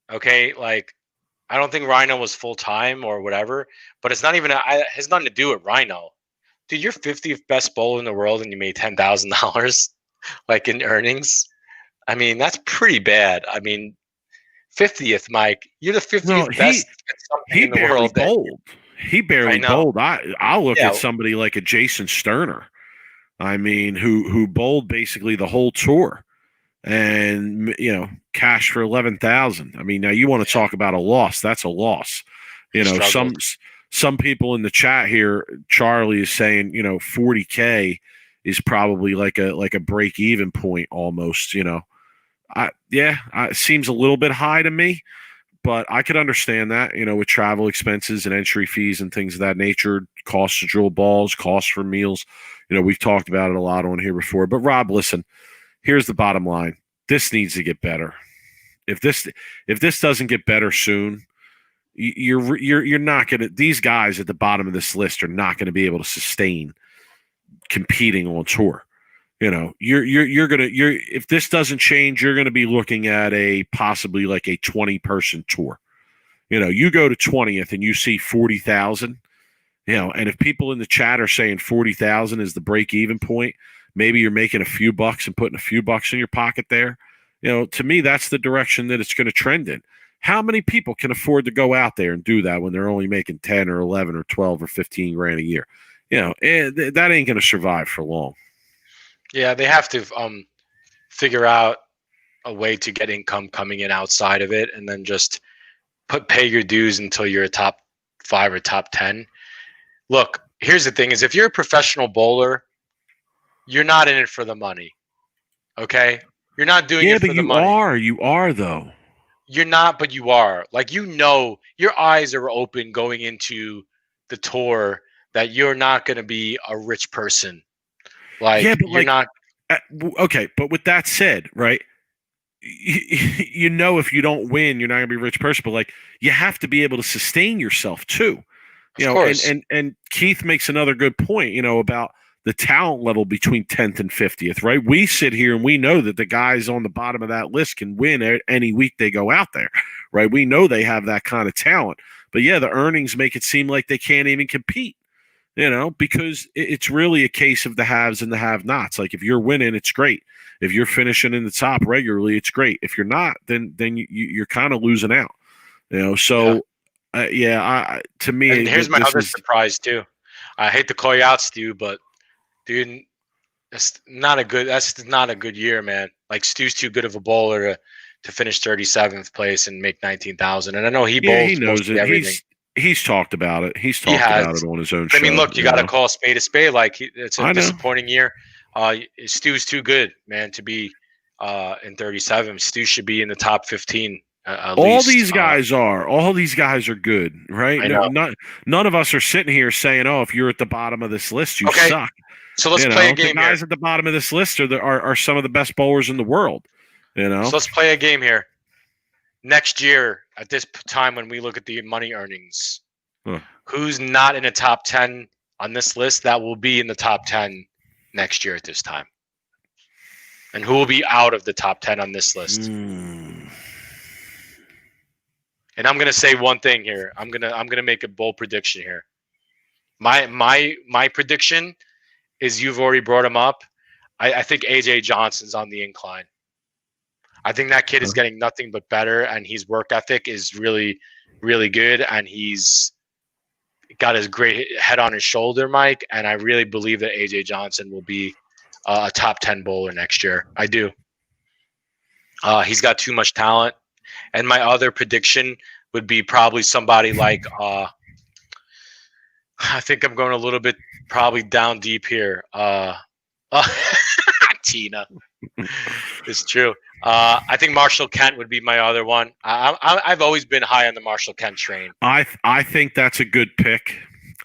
Okay, like I don't think Rhino was full time or whatever, but it's not even has nothing to do with Rhino. Dude, you're 50th best bowler in the world and you made $10,000 like in earnings. I mean, that's pretty bad. I mean, 50th, Mike. You're the 50th best in the world. He barely bowled. I'll look at somebody like a Jason Sterner. I mean, who bowled basically the whole tour, and cash for 11,000. I mean, now you want to talk about a loss? That's a loss. Some people in the chat here, Charlie is saying, 40K is probably like a break even point almost. It seems a little bit high to me. But I could understand that, with travel expenses and entry fees and things of that nature, costs to drill balls, costs for meals. We've talked about it a lot on here before. But Rob, listen, here's the bottom line. This needs to get better. If this doesn't get better soon, you're not gonna. These guys at the bottom of this list are not going to be able to sustain competing on tour. If this doesn't change, you're going to be looking at possibly like a 20-person tour. You go to 20th and you see 40,000, and if people in the chat are saying 40,000 is the break even point, maybe you're making a few bucks and putting a few bucks in your pocket there. To me, that's the direction that it's going to trend in. How many people can afford to go out there and do that when they're only making 10 or 11 or 12 or 15 grand a year? That ain't going to survive for long. Yeah, they have to figure out a way to get income coming in outside of it, and then just pay your dues until you're a top 5 or top 10. Look, here's the thing: is if you're a professional bowler, you're not in it for the money. Okay, you're not doing it for the money. Yeah, but you are though. You're not, but you are. Like your eyes are open going into the tour that you're not going to be a rich person. You're not okay. But with that said, right? If you don't win, you're not gonna be a rich person. But you have to be able to sustain yourself too. Of course. And Keith makes another good point. About the talent level between 10th and 50th. Right? We sit here and we know that the guys on the bottom of that list can win any week they go out there. Right? We know they have that kind of talent. But the earnings make it seem like they can't even compete. Because it's really a case of the haves and the have-nots. Like if you're winning, it's great. If you're finishing in the top regularly, it's great. If you're not, then you're kind of losing out. To me, and here's my other surprise too. I hate to call you out, Stu, but dude, that's not a good year, man. Like Stu's too good of a bowler to finish 37th place and make 19,000. And I know he bowls. He knows it. Everything. He's talked about it. He's talked about it on his own show. I mean, look, you got to call a spade a spade. It's a disappointing year. Stu's too good, man, to be in 37. Stu should be in the top 15. All these guys are good, right? None of us are sitting here saying, "Oh, if you're at the bottom of this list, you suck." So let's play a game. The guys at the bottom of this list are some of the best bowlers in the world. You know. So let's play a game here. Next year, at this time when we look at the money earnings, who's not in the top 10 on this list that will be in the top 10 next year at this time? And who will be out of the top 10 on this list? And I'm gonna say one thing here. I'm gonna make a bold prediction here. My prediction is you've already brought him up. I think AJ Johnson's on the incline. I think that kid is getting nothing but better, and his work ethic is really, really good, and he's got his great head on his shoulder, Mike. And I really believe that AJ Johnson will be a top 10 bowler next year. I do. He's got too much talent. And my other prediction would be probably somebody like I think I'm going a little bit probably down deep here. Tina. It's true. I think Marshall Kent would be my other one. I've always been high on the Marshall Kent train. I think that's a good pick.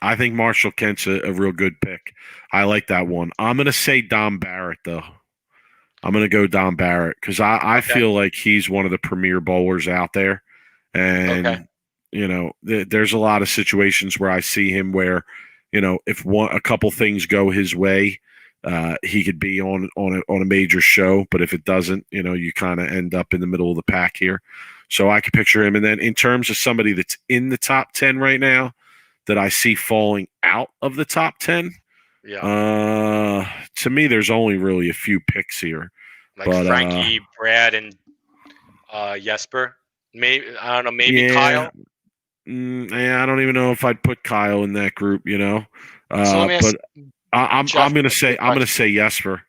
I think Marshall Kent's a real good pick. I like that one. I'm going to say Dom Barrett, though. I'm going to go Dom Barrett because I feel like he's one of the premier bowlers out there. And, you know, there's a lot of situations where I see him where, you know, if a couple things go his way, he could be on a major show. But if it doesn't, you know, you kind of end up in the middle of the pack here. So I could picture him. And then in terms of somebody that's in the top 10 right now that I see falling out of the top 10, to me, there's only really a few picks here. Like Frankie, Brad, and Jesper. Maybe I don't know. Maybe Kyle. Yeah, I don't even know if I'd put Kyle in that group. You know, so let me ask I'm gonna say Jesper.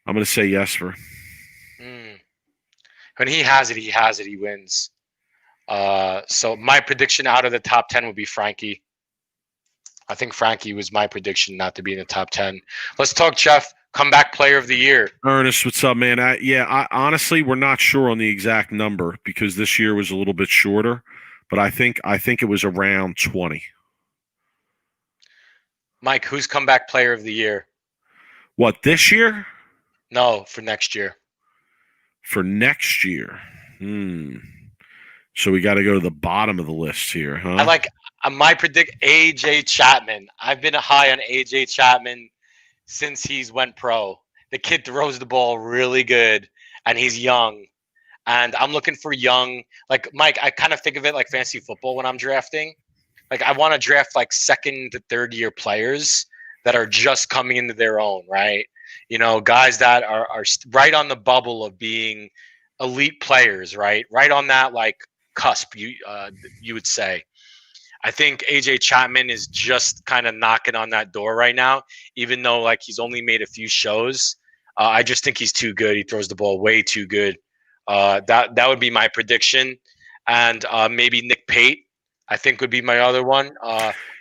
I'm gonna say Jesper. When he has it, he wins. So my prediction out of the top 10 would be Frankie. I think Frankie was my prediction not to be in the top 10. Let's talk, Jeff. Comeback player of the year. Ernest, what's up, man? Honestly, we're not sure on the exact number because this year was a little bit shorter, but I think it was around 20. Mike, who's comeback player of the year? What, this year? No, for next year. For next year. So we got to go to the bottom of the list here, huh? My predict AJ Chapman. I've been high on AJ Chapman since he's went pro. The kid throws the ball really good, and he's young. And I'm looking for young, like Mike, I kind of think of it like fantasy football when I'm drafting. Like I want to draft like second to third year players that are just coming into their own, right? You know, guys that are right on the bubble of being elite players, right? Right on that like cusp, you would say. I think AJ Chapman is just kind of knocking on that door right now, even though like he's only made a few shows. I just think he's too good. He throws the ball way too good. That would be my prediction. And maybe Nick Pate, I think, would be my other one.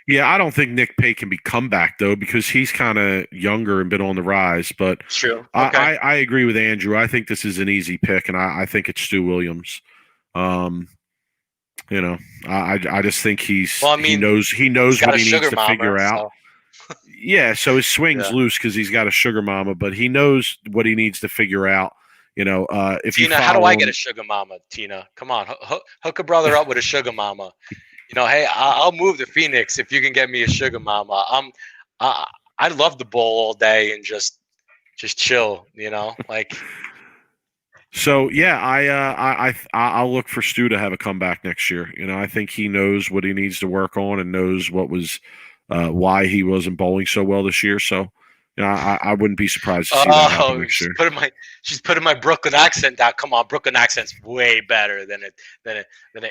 Yeah, I don't think Nick Pate can be comeback, though, because he's kind of younger and been on the rise. But true. Okay. I agree with Andrew. I think this is an easy pick, and I think it's Stu Williams. You know, I just think he knows what he needs to figure out. Yeah, so his swing's loose because he's got a sugar mama, but he knows what he needs to figure out. You know, if Tina, how do I get a sugar mama? Tina, come on, hook a brother up with a sugar mama. You know, hey, I'll move to Phoenix if you can get me a sugar mama. I love the bowl all day and just chill. You know, like. So yeah, I'll look for Stu to have a comeback next year. You know, I think he knows what he needs to work on and knows what was why he wasn't bowling so well this year. So, you know, I wouldn't be surprised to see that happen next year. She's putting my Brooklyn accent down. Come on, Brooklyn accent's way better than an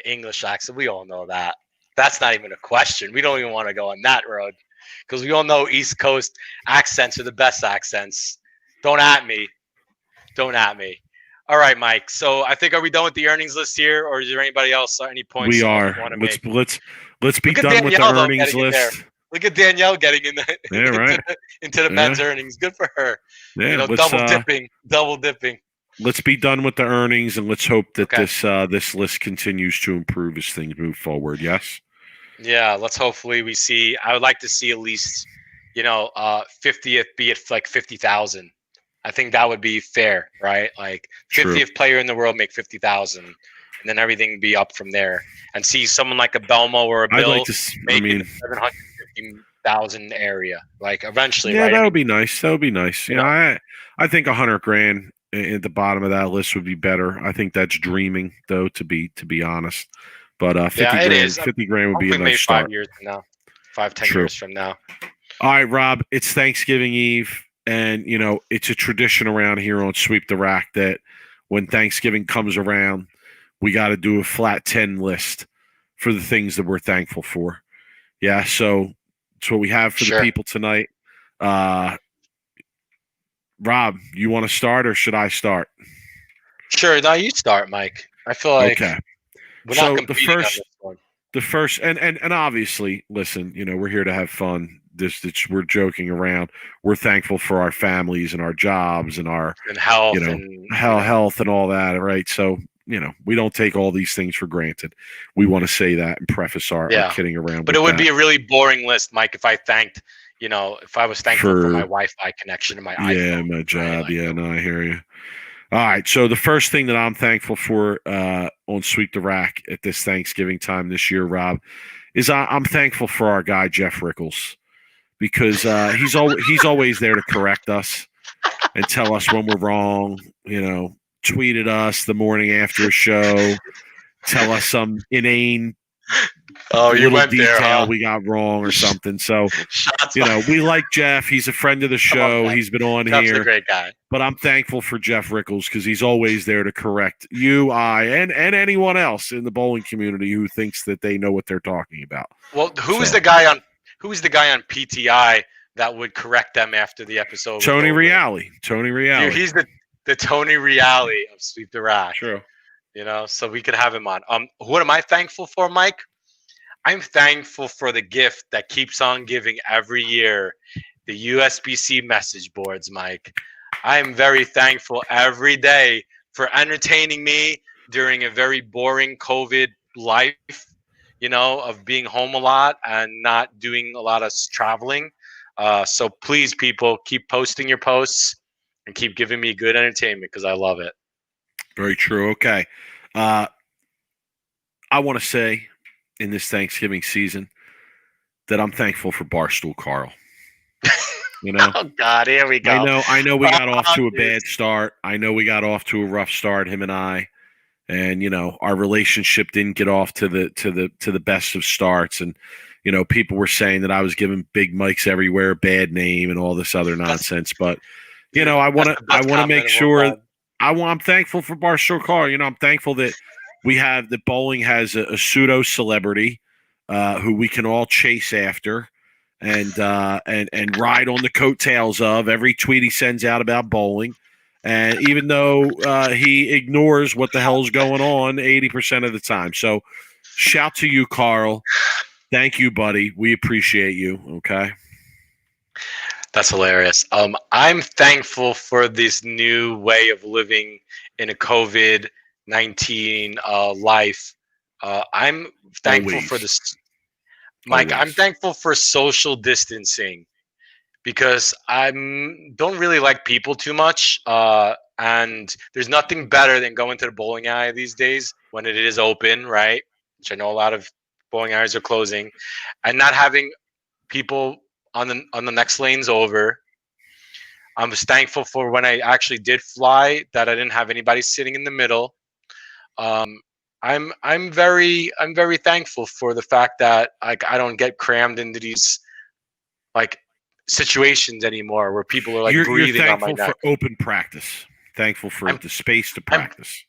English accent. We all know that. That's not even a question. We don't even want to go on that road because we all know East Coast accents are the best accents. Don't at me. All right, Mike. So I think, are we done with the earnings list here, or is there anybody else or any points? We are. Let's be done with the earnings list. Look at Danielle getting in into the men's earnings. Good for her. Yeah, you know, double dipping. Let's be done with the earnings, and let's hope that this list continues to improve as things move forward. Yes. Yeah. Let's hopefully we see. I would like to see at least, 50th be at like 50,000. I think that would be fair, right? Like True. 50th player in the world make 50,000, and then everything be up from there. And see someone like a Belmo or a I'd Bill like to. making the 750,000 area, like eventually, Yeah, right? that would be nice. That would be nice. You know, I think 100 grand at the bottom of that list would be better. I think that's dreaming, though, to be honest. But 50 yeah, it grand, is. 50 grand would be a Hopefully, maybe nice 5 start. years from now, 5-10 True. years from now. All right, Rob, it's Thanksgiving Eve, and it's a tradition around here on Sweep the Rack that when Thanksgiving comes around, we got to do a flat 10 list for the things that we're thankful for. Yeah, so that's what we have for the people tonight. Rob, you want to start or should I start? Sure, now you start, Mike. I feel like we're not competing on this one. The first, and obviously, listen, we're here to have fun. We're joking around. We're thankful for our families and our jobs and our health, health and all that, right? So, we don't take all these things for granted. We want to say that and preface our kidding around. But it would be a really boring list, Mike, if I thanked, if I was thankful for my Wi-Fi connection and my iPhone. Yeah, my job. Right? No, I hear you. All right, so the first thing that I'm thankful for on Sweep the Rack at this Thanksgiving time this year, Rob, is I'm thankful for our guy Jeff Rickles because he's always there to correct us and tell us when we're wrong. Tweet at us the morning after a show, tell us some inane detail we got wrong or something. So we like Jeff. He's a friend of the show. He's been on Jeff's here. A great guy. But I'm thankful for Jeff Rickles because he's always there to correct you, and anyone else in the bowling community who thinks that they know what they're talking about. Well, who is the guy on PTI that would correct them after the episode? Tony Reale. Dude, he's the Tony Reale of Sweep the Rack. True. So we could have him on. What am I thankful for, Mike? I'm thankful for the gift that keeps on giving every year, the USBC message boards, Mike. I'm very thankful every day for entertaining me during a very boring COVID life, of being home a lot and not doing a lot of traveling. So please, people, keep posting your posts and keep giving me good entertainment because I love it. Very true. Okay. I want to say in this Thanksgiving season that I'm thankful for Barstool Carl. Oh God, here we go. I know we got off to a bad start. I know we got off to a rough start, him and I. And our relationship didn't get off to the best of starts. And people were saying that I was giving Big Mike's Everywhere a bad name and all this other nonsense. But I want to make sure I'm thankful for Barstool Carl. I'm thankful that that bowling has a pseudo celebrity who we can all chase after and ride on the coattails of every tweet he sends out about bowling. And even though he ignores what the hell's going on 80% of the time. So shout to you, Carl. Thank you, buddy. We appreciate you. Okay. That's hilarious. I'm thankful for this new way of living in a COVID-19 life. I'm thankful for this. Mike, I'm thankful for social distancing because I don't really like people too much. And there's nothing better than going to the bowling alley these days when it is open, right? Which I know a lot of bowling alleys are closing, and not having people on the next lanes over. I was thankful for when I actually did fly that I didn't have anybody sitting in the middle. I'm very thankful for the fact that I don't get crammed into these situations anymore where people are breathing on my neck. You're thankful for open practice. Thankful for the space to practice.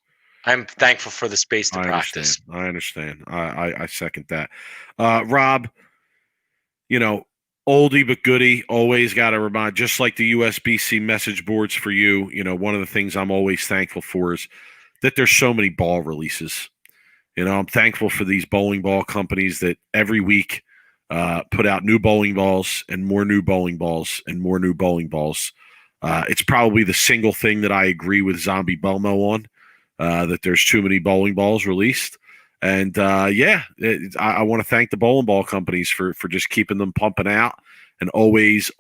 I'm thankful for the space to practice. I understand. I second that. Rob, oldie but goodie, always got to remind, just like the USBC message boards for you, one of the things I'm always thankful for is that there's so many ball releases. I'm thankful for these bowling ball companies that every week put out new bowling balls and more new bowling balls and more new bowling balls. It's probably the single thing that I agree with Zombie Belmo on, that there's too many bowling balls released. And I want to thank the bowling ball companies for just keeping them pumping out and always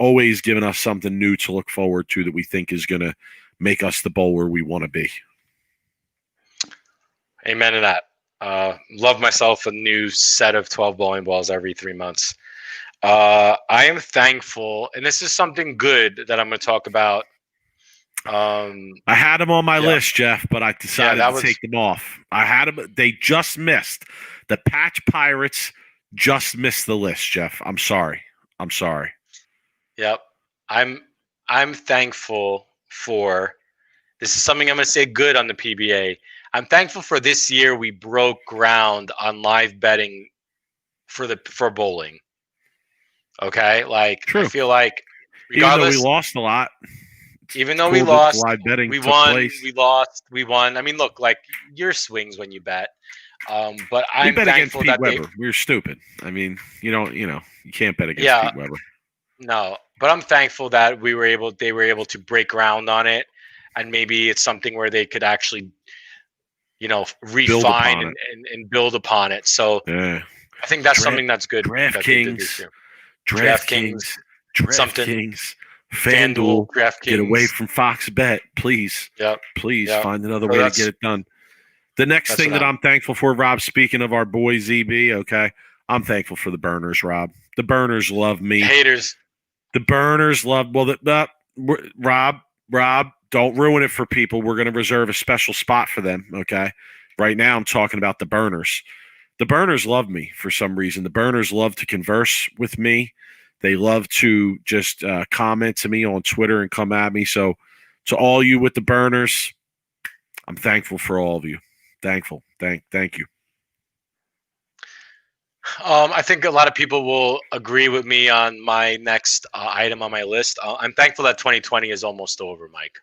giving us something new to look forward to that we think is going to make us the bowler we want to be. Amen to that. Love myself a new set of 12 bowling balls every 3 months. I am thankful, and this is something good that I'm going to talk about. I had them on my list, Jeff, but I decided to take them off. I had them. They just missed. The Patch Pirates just missed the list, Jeff. I'm sorry. Yep. I'm thankful for, this is something I'm going to say good on the PBA. I'm thankful for this year we broke ground on live betting for bowling. Okay? Like, True. I feel like regardless, even though we lost a lot. Even though we lost, live betting we won, place. we lost, we won. I mean, look, like your swings when you bet. But I'm bet thankful against Pete that Weber. We were stupid. I mean, you can't bet against Pete Weber. No, but I'm thankful that they were able to break ground on it, and maybe it's something where they could actually, refine and build upon it. So I think that's something that's good. DraftKings, FanDuel, DraftKings, get away from Fox Bet, please. Please find another way to get it done. The next thing that I'm thankful for, Rob, speaking of our boy ZB, okay, I'm thankful for the burners, Rob. The burners love me. Haters. The burners love, Rob, don't ruin it for people. We're going to reserve a special spot for them, okay? Right now I'm talking about the burners. The burners love me for some reason. The burners love to converse with me. They love to just comment to me on Twitter and come at me. So to all you with the burners, I'm thankful for all of you. Thankful. Thank you. I think a lot of people will agree with me on my next item on my list. I'm thankful that 2020 is almost over, Mike.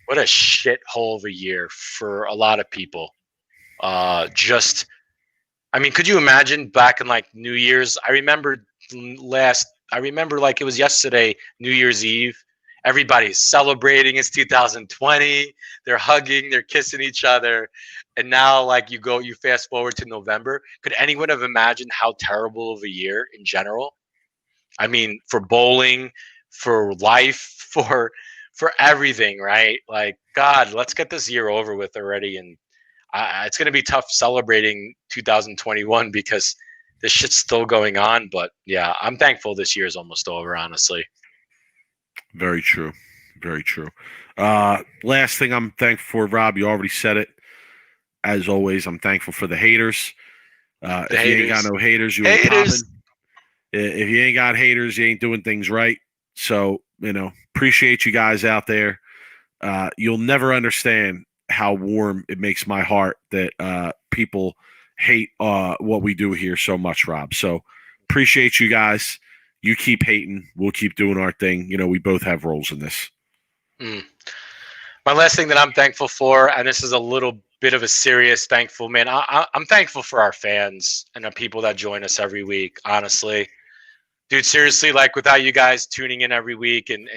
What a shithole of a year for a lot of people. Could you imagine back in like New Year's? I remember like it was yesterday, New Year's Eve. Everybody's celebrating. It's 2020. They're hugging. They're kissing each other. And now, like, you fast forward to November. Could anyone have imagined how terrible of a year in general? I mean, for bowling, for life, for everything, right? Like, God, let's get this year over with already. And it's going to be tough celebrating 2021 because this shit's still going on. But yeah, I'm thankful this year is almost over, honestly. Very true. Very true. Last thing I'm thankful for, Rob, you already said it. As always, I'm thankful for the haters. If you ain't got no haters, you ain't popping. If you ain't got haters, you ain't doing things right. So, appreciate you guys out there. You'll never understand how warm it makes my heart that people hate what we do here so much, Rob. So, appreciate you guys. You keep hating. We'll keep doing our thing. We both have roles in this. My last thing that I'm thankful for, and this is a little bit of a serious thankful, man. I'm thankful for our fans and the people that join us every week, honestly. Dude, seriously, like without you guys tuning in every week and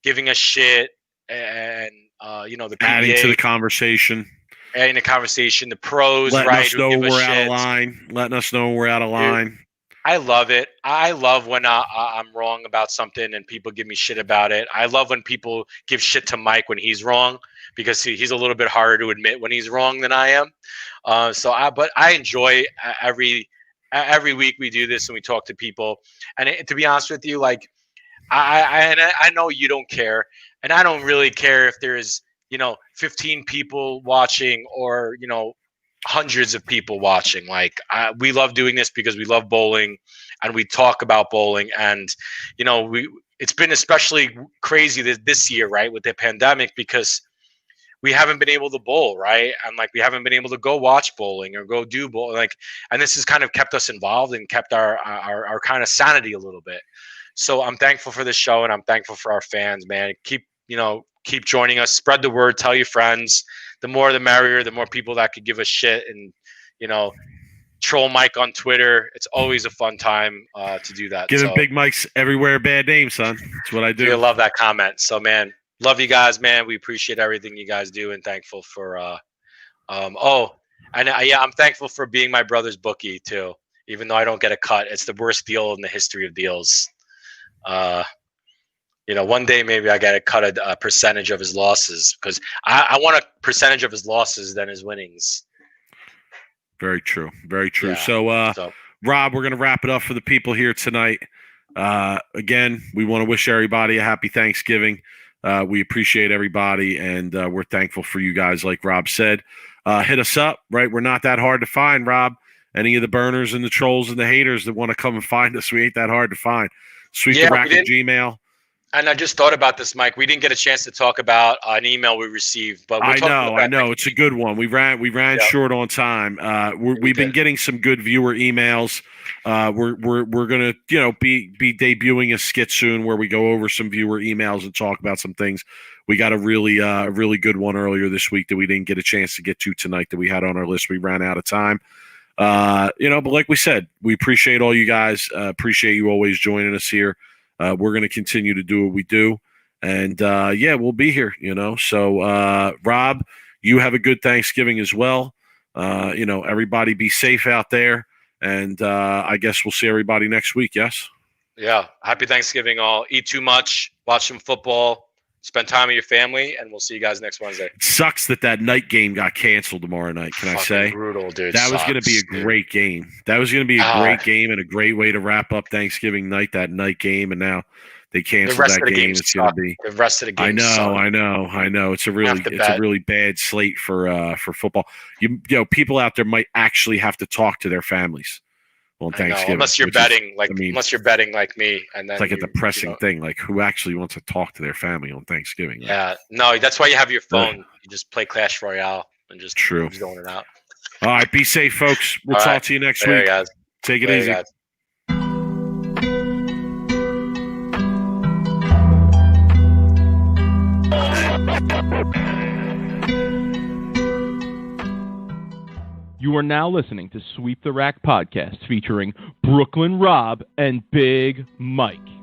giving us shit and, the PBA. Adding to the conversation. The pros, letting right? us know we're out of line. Letting us know we're out of line. I love it. I love when I'm wrong about something and people give me shit about it. I love when people give shit to Mike when he's wrong because he's a little bit harder to admit when he's wrong than I am. But I enjoy every week we do this and we talk to people. And to be honest with you, like I know you don't care, and I don't really care if there's 15 people watching or hundreds of people watching. Like we love doing this because we love bowling and we talk about bowling, and it's been especially crazy this year, right, with the pandemic, because we haven't been able to bowl, right, and like we haven't been able to go watch bowling or go do bowling, like, and this has kind of kept us involved and kept our kind of sanity a little bit. So I'm thankful for this show, and I'm thankful for our fans, man. Keep joining us, spread the word, tell your friends. The more the merrier, the more people that could give us shit and, troll Mike on Twitter. It's always a fun time to do that. Giving Big Mike's everywhere a bad name, son. That's what I do. I love that comment. So, man, love you guys, man. We appreciate everything you guys do, and thankful for I'm thankful for being my brother's bookie too. Even though I don't get a cut, it's the worst deal in the history of deals. One day maybe I got to cut a percentage of his losses because I want a percentage of his losses than his winnings. Very true. Very true. Yeah. So, Rob, we're going to wrap it up for the people here tonight. Again, we want to wish everybody a happy Thanksgiving. We appreciate everybody, and we're thankful for you guys, like Rob said. Hit us up, right? We're not that hard to find, Rob. Any of the burners and the trolls and the haters that want to come and find us, we ain't that hard to find. Sweep the Rack at Gmail. And I just thought about this, Mike. We didn't get a chance to talk about an email we received, but I know. It's a good one. We ran short on time. We've been getting some good viewer emails. We're gonna be debuting a skit soon where we go over some viewer emails and talk about some things. We got a really good one earlier this week that we didn't get a chance to get to tonight that we had on our list. We ran out of time. But like we said, we appreciate all you guys. Appreciate you always joining us here. We're going to continue to do what we do. And, we'll be here, So, Rob, you have a good Thanksgiving as well. Everybody be safe out there. And I guess we'll see everybody next week, yes? Yeah. Happy Thanksgiving, all. Eat too much. Watch some football. Spend time with your family. And we'll see you guys next Wednesday. It sucks that night game got canceled tomorrow night, can I say? Brutal, dude. That was going to be a great game. That was going to be a great game and a great way to wrap up Thanksgiving night, that night game. And now they canceled that game. It's going to be the rest of the game. I know. It's a really bad slate for football. People out there might actually have to talk to their families on Thanksgiving. Unless you're betting like me, and then it's like a depressing thing. Like, who actually wants to talk to their family on Thanksgiving? Right? Yeah, no, that's why you have your phone. You just play Clash Royale and just zone it out. All right, be safe, folks. We'll talk to you next week. Guys. Take it easy. Guys. You are now listening to Sweep the Rack podcast featuring Brooklyn Rob and Big Mike.